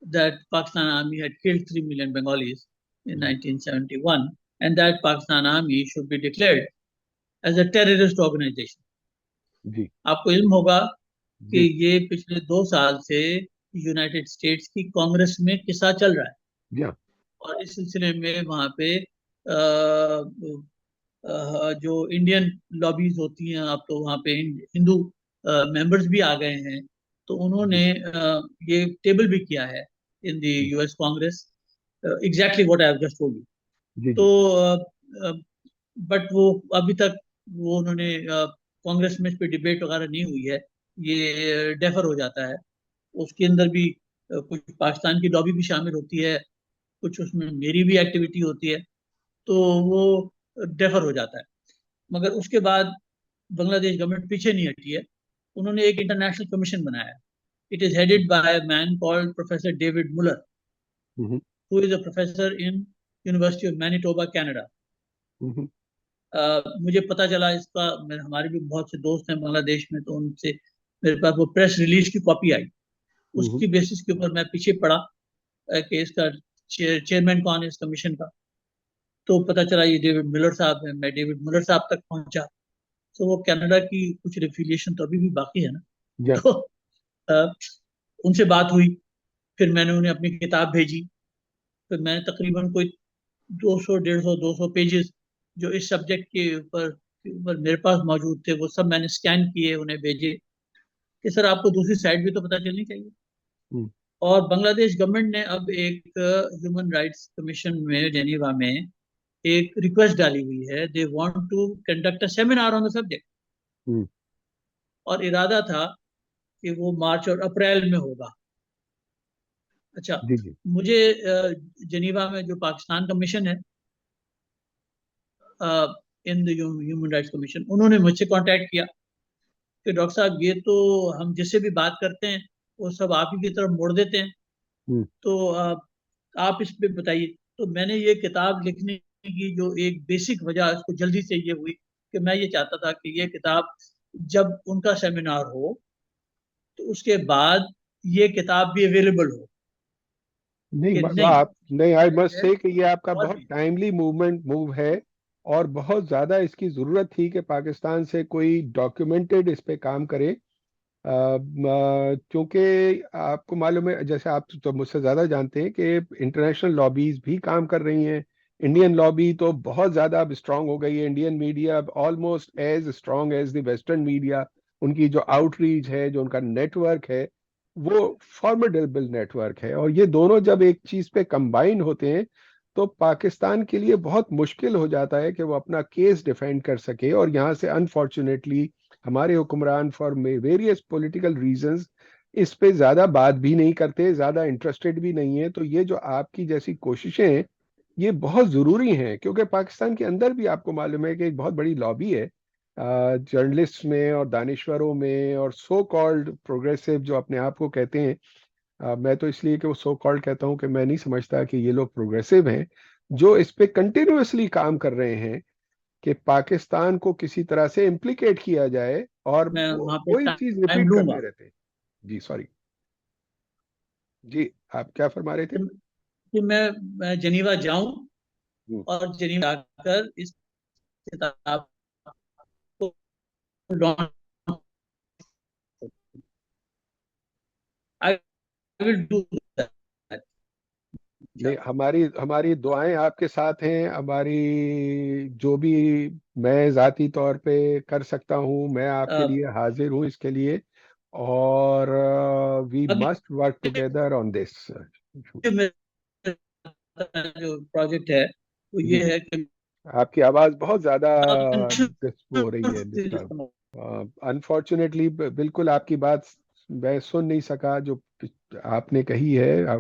that Pakistan Army had killed 3 million Bengalis in 1971 and that Pakistan Army should be declared as a terrorist organization. जी आपको इल्म होगा कि जी ये पिछले 2 साल से यूनाइटेड स्टेट्स की कांग्रेस में किस्सा चल रहा है जी हाँ और इस सिलसिले में वहाँ पे जो इंडियन लॉबीज होती हैं, अब तो वहाँ पे हिंदू मेंबर्स भी आ गए हैं, तो उन्होंने जी ये टेबल भी किया है in the US Congress, exactly what I have just told you. जी तो जी बट वो अभी तक वो उन्होंने कांग्रेस में इस पे डिबेट वगैरह नहीं हुई है, ये डेफर हो जाता है. उसके अंदर भी कुछ पाकिस्तान की लॉबी भी शामिल होती है, कुछ उसमें मेरी भी एक्टिविटी होती है, तो वो डेफर हो जाता है. मगर उसके बाद बांग्लादेश गवर्नमेंट पीछे नहीं हटी है. उन्होंने एक इंटरनेशनल कमीशन बनाया. It is headed by a man called professor David Muller, hmm who is a professor in university of Manitoba, Canada. हम्म मुझे पता चला इसका, हमारे भी बहुत से दोस्त हैं बांग्लादेश में, तो उनसे मेरे पास वो प्रेस रिलीज की कॉपी आई. हम्म उसकी बेसिस के ऊपर मैं पीछे पड़ा कि इसका चेयरमैन कौन है इस कमीशन का. तो पता चला ये डेविड मिलर साहब है. मैं डेविड मिलर साहब तक पहुंचा, तो वो कनाडा की कुछ एफिलिएशन तो अभी भी बाकी है ना. जी हाँ तो अ, उनसे बात हुई, फिर मैंने उन्हें अपनी किताब भेजी. फिर मैंने तकरीबन कोई 200 150 200 पेजेस जो इस सब्जेक्ट के ऊपर मेरे पास मौजूद थे, वो सब मैंने स्कैन किए, उन्हें भेजे कि सर आपको दूसरी साइड भी तो पता चलनी चाहिए. हम्म, और बांग्लादेश गवर्नमेंट ने अब एक ह्यूमन राइट्स कमीशन में जेनीवा में एक रिक्वेस्ट डाली हुई है. They want to conduct a seminar on the subject. हम्म, और इरादा था कि वो मार्च और अप्रैल में होगा. अच्छा, जी जी मुझे जेनीवा में जो पाकिस्तान का मिशन है, in the human rights commission, उन्होंने मुझसे कांटेक्ट किया कि डॉक्टर साहब ये तो हम जिससे भी बात करते हैं वो सब आप ही की तरफ मोड़ देते हैं, हम्म, तो आप इस पे बताइए. तो मैंने ये किताब लिखने की जो एक बेसिक वजह इसको जल्दी से ये हुई कि मैं ये चाहता था कि ये किताब जब उनका सेमिनार हो तो उसके बाद ये किताब भी अवेलेबल हो, नहीं कि नहीं आप नहीं आई मस्ट है. से कि ये आपका और बहुत भी टाइमली मूव है और बहुत ज्यादा इसकी जरूरत थी कि पाकिस्तान से कोई डॉक्यूमेंटेड इस पे काम करे क्योंकि आपको मालूम है जैसे आप तो मुझसे ज्यादा जानते हैं कि इंटरनेशनल लॉबीज भी काम कर रही हैं. इंडियन लॉबी तो बहुत ज्यादा अब स्ट्रांग हो गई है. इंडियन मीडिया अब almost as strong as the western media. उनकी जो आउटरीच है, जो उनका नेटवर्क है, वो फॉर्मिडेबल नेटवर्क है. और ये दोनों जब एक चीज पे कंबाइन होते हैं तो पाकिस्तान के लिए बहुत मुश्किल हो जाता है कि वो अपना केस डिफेंड कर सके. और यहाँ से अनफॉर्चुनेटली हमारे हुक्मरान फॉर वेरियस पॉलिटिकल रीजंस इस पे ज्यादा बात भी नहीं करते, ज्यादा इंटरेस्टेड भी नहीं है. तो ये जो आपकी जैसी कोशिशें हैं ये बहुत जरूरी हैं क्योंकि पाकिस्तान के अंदर भी आपको मालूम है कि एक बहुत बड़ी लॉबी है जर्नलिस्ट में और दानिश्वरों में और सो कॉल्ड प्रोग्रेसिव जो अपने आप को कहते हैं. मैं तो इसलिए कि वो सो कॉल्ड कहता हूँ कि मैं नहीं समझता कि ये लोग प्रोग्रेसिव हैं जो इस पे कंटिन्यूअसली काम कर रहे हैं कि पाकिस्तान को किसी तरह से इम्प्लीकेट किया जाए और मैं वो वहाँ पे वही चीज टाइम रिपीट करते लूंगा रहते हैं. जी सॉरी. जी आप क्या फरमा रहे थे? कि मैं जनीवा जाऊं हम्म, और जनीवा आकर इस किताब को launch. I will do that. नहीं हमारी हमारी दुआएं आपके साथ हैं. हमारी जो भी मैं जाती तौर पे कर सकता हूँ मैं आपके लिए हाजिर हूँ इसके लिए. और वी अभी must work together on this. मेरा जो प्रोजेक्ट है वो जी ये जी है कि आपकी आवाज बहुत ज्यादा आप हो रही है, डिस्टर्ब. अनफॉर्चुनेटली बिल्कुल आपकी बात मैं सुन नहीं सका जो आपने कही है.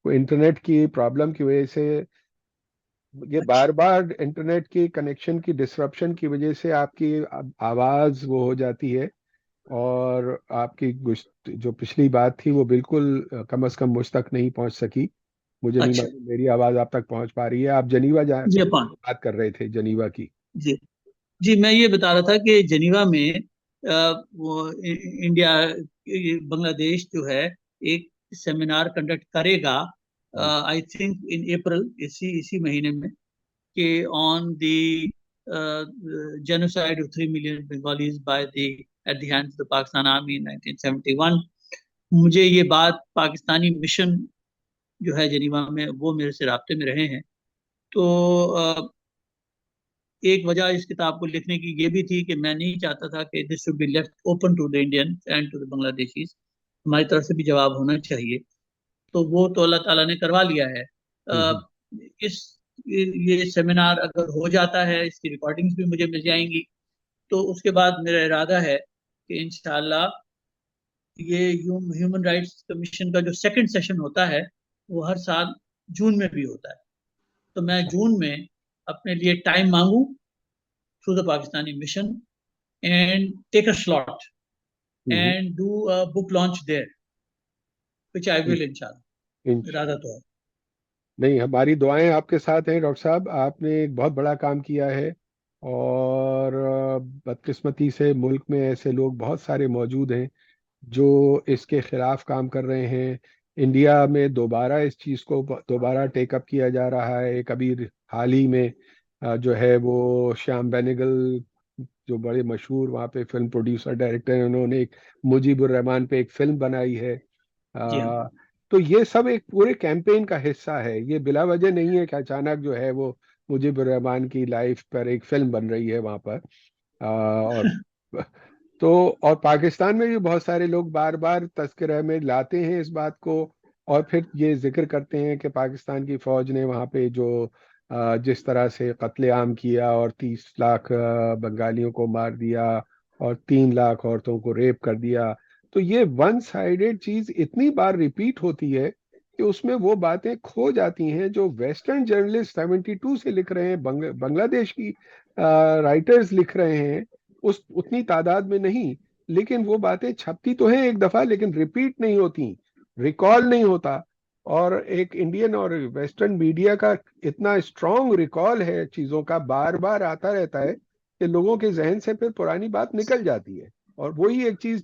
वो इंटरनेट की प्रॉब्लम की वजह से ये बार बार इंटरनेट की कनेक्शन की डिसरप्शन की वजह से आपकी आवाज वो हो जाती है. और आपकी जो पिछली बात थी वो बिल्कुल कम से कम मुझ तक नहीं पहुंच सकी। मुझे नहीं अच्छा। मालूम मेरी आवाज आप तक पहुंच पा रही है। आप जनीवा जी अपान। बात कर रहे थे, जनीवा की। जी। जी मैं ये बता रहा था कि जेनीवा में वो इंडिया बांग्लादेश जो है एक सेमिनार कंडक्ट करेगा, हम्म, आई थिंक इन अप्रैल, इसी इसी महीने में, कि on the genocide of 3 million Bengalis by the at the hands of the Pakistan Army in 1971। मुझे ये बात पाकिस्तानी मिशन जो है जेनीवा में, वो मेरे से राब्ते में रहे हैं। तो एक वजह इस किताब को लिखने की ये भी थी कि मैं नहीं चाहता था कि this should be left open to the Indian and to the Bangladeshis, हमारी तरफ से भी जवाब होना चाहिए। तो वो तो अल्लाह ताला ने करवा लिया है। हम्म, इस ये सेमिनार अगर हो जाता है, इसकी रिकॉर्डिंग्स भी मुझे मिल जाएंगी, तो उसके बाद मेरा इरादा है कि इंशाल्लाह ये ह्यूमन राइट्स कमीशन का जो सेकंड सेशन होता है वो हर साल जून में भी होता है। तो मैं अच्छा। जून में अपने लिए टाइम मांगू through the Pakistani mission and take a slot hmm, and do a book launch there, which I will in inshallah। इरादा तो है। नहीं, हमारी दुआएं आपके साथ हैं डॉक्टर साहब। आपने एक बहुत बड़ा काम किया है। और बदकिस्मती से मुल्क में ऐसे लोग बहुत सारे मौजूद हैं जो इसके खिलाफ काम कर रहे हैं। इंडिया में दोबारा इस चीज़ को दोबारा टेकअप किया जा रहा है। कभी हाल ही में जो है वो श्याम बेनेगल, जो बड़े मशहूर वहाँ पे फिल्म प्रोड्यूसर डायरेक्टर हैं, उन्होंने एक मुजीबुर रहमान पे एक फिल्म बनाई है। जी हाँ। आ, तो ये सब एक पूरे कैंपेन का हिस्सा है। ये बिला वजह नहीं है कि अचानक जो है वो मुजीबुर रहमान की लाइफ पर एक फिल्म बन रही है वहाँ पर। और तो और पाकिस्तान में भी बहुत सारे लोग बार बार तस्करा में लाते हैं इस बात को, और फिर ये जिक्र करते हैं कि पाकिस्तान की फौज ने वहाँ पे जो जिस तरह से कत्लेआम किया और 30 लाख बंगालियों को मार दिया और 3 लाख औरतों को रेप कर दिया। तो ये वन साइडेड चीज इतनी बार रिपीट होती है कि उसमें वो बातें खो जाती हैं जो वेस्टर्न जर्नलिस्ट 72 से लिख रहे हैं, बांग्लादेश की राइटर्स लिख रहे हैं, उस उतनी तादाद में नहीं। लेकिन वो बातें छपती तो हैं एक दफा, लेकिन रिपीट नहीं होती, रिकॉल नहीं होता। और एक इंडियन और वेस्टर्न मीडिया का इतना स्ट्रांग रिकॉल है चीजों का, बार बार आता रहता है कि लोगों के जहन से फिर पुरानी बात निकल जाती है और वही एक चीज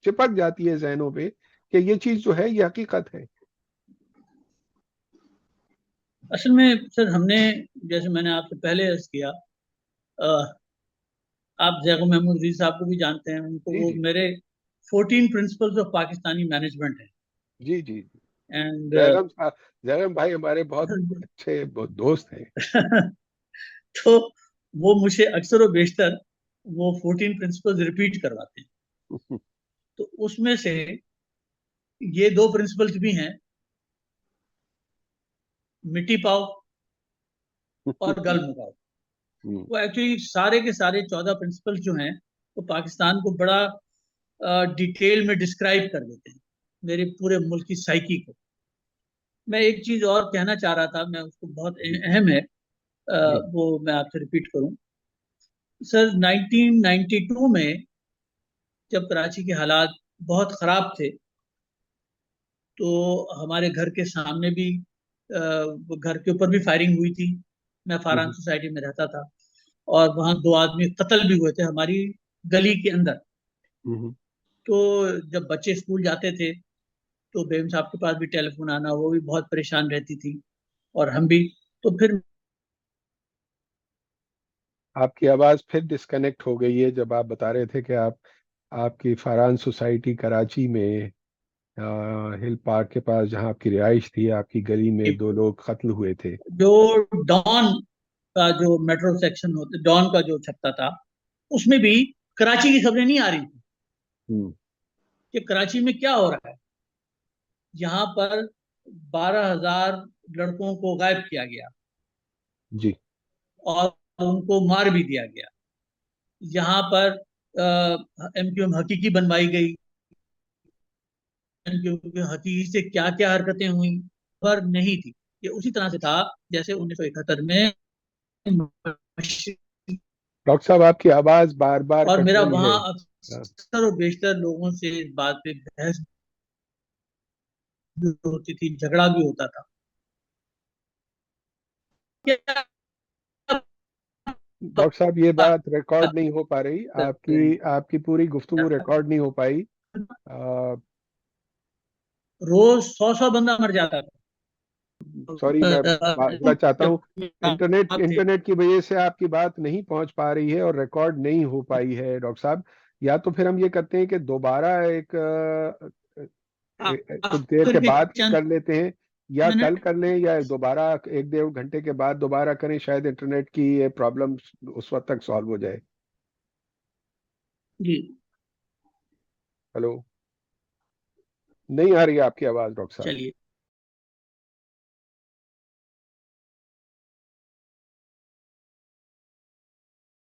चिपक जाती है जहनों पे कि ये चीज जो है ये हकीकत है। असल में सर हमने, जैसे मैंने आपसे पहले अर्ज किया, अ, आप जैगो महमूद रज़ी साहब को भी जानते हैं, उनको जी वो जी। मेरे 14 प्रिंसिपल्स ऑफ पाकिस्तानी मैनेजमेंट है। जी जी। एंड जयराम साहब, जयराम भाई हमारे बहुत अच्छे दोस्त हैं। तो वो मुझे अक्सर और बेशतर वो 14 प्रिंसिपल्स रिपीट करवाते हैं। तो उसमें से ये दो प्रिंसिपल्स भी हैं, मिट्टी पाओ और गल मुकाओ। वो एक्चुअली सारे के सारे 14 प्रिंसिपल्स जो हैं वो पाकिस्तान को बड़ा डिटेल में डिस्क्राइब कर देते हैं, मेरे पूरे मुल्क की साइकी को। मैं एक चीज और कहना चाह रहा था, मैं उसको बहुत जी अहम है, जी। वो मैं आपसे रिपीट करूं। सर 1992 में जब कराची के हालात बहुत खराब थे, तो हमारे घर के सामने भी घर के ऊपर भी फायरिंग हुई थी। मैं फारान हम्म, सोसाइटी में रहता था, और वहाँ दो आदमी कत्ल भी हुए थे हमारी गली के अंदर। हम्म। तो जब बच्चे स्कूल जाते थे तो बेगम साहब के पास भी टेलीफोन आना, वो भी बहुत परेशान रहती थी, और हम भी। तो फिर आपकी आवाज फिर डिस्कनेक्ट हो गई है जब आप बता रहे थे कि आप आपकी फारान सोसाइटी कराची में हिल पार्क के पास जहां आपकी रिहाइश थी, आपकी गली में दो लोग कत्ल हुए थे। जो डॉन का जो मेट्रो सेक्शन होता, डॉन का जो छपता था, उसमें भी कराची की खबरें नहीं आ रही थी हम्म। कि कराची में क्या हो रहा है। यहाँ पर 12,000 लड़कों को गायब किया गया जी। और उनको मार भी दिया गया। यहाँ पर एमक्यूएम हकीकी बनवाई गई, एमक्यूएम हकीकी से क्या क्या हरकतें हुई पर नहीं थी। ये उसी तरह से था जैसे 1971 में डॉक्टर साहब आपकी आवाज बार बार और कट मेरा रही है। वहाँ हाँ, अक्सर और बेशतर लोगों से इस बात पे बहस भी होती थी, झगड़ा भी होता था। क्या डॉक्टर साहब ये बात बात रिकॉर्ड नहीं हो पा रही, करें? आपकी आपकी पूरी गुफ्तगू रिकॉर्ड नहीं हो पाई। रोज 100 बंदा मर जाता सॉरी, मैं माजरा चाहता हूँ। था। इंटरनेट आप थे। इंटरनेट की वजह से आपकी बात नहीं पहुंच पा रही है और रिकॉर्ड नहीं हो पाई है डॉक्टर साहब। या तो फिर हम ये करते हैं कि दोबारा एक कुछ देर के आखिर के बाद चंद कर लेते हैं, या कल मिनट। कर लें, या दोबारा एक डेढ़ घंटे के बाद दोबारा करें, शायद इंटरनेट की ये प्रॉब्लम उस वक्त तक सॉल्व हो जाए। जी हेलो, नहीं आ रही है आपकी आवाज डॉक्टर साहब। चलिए।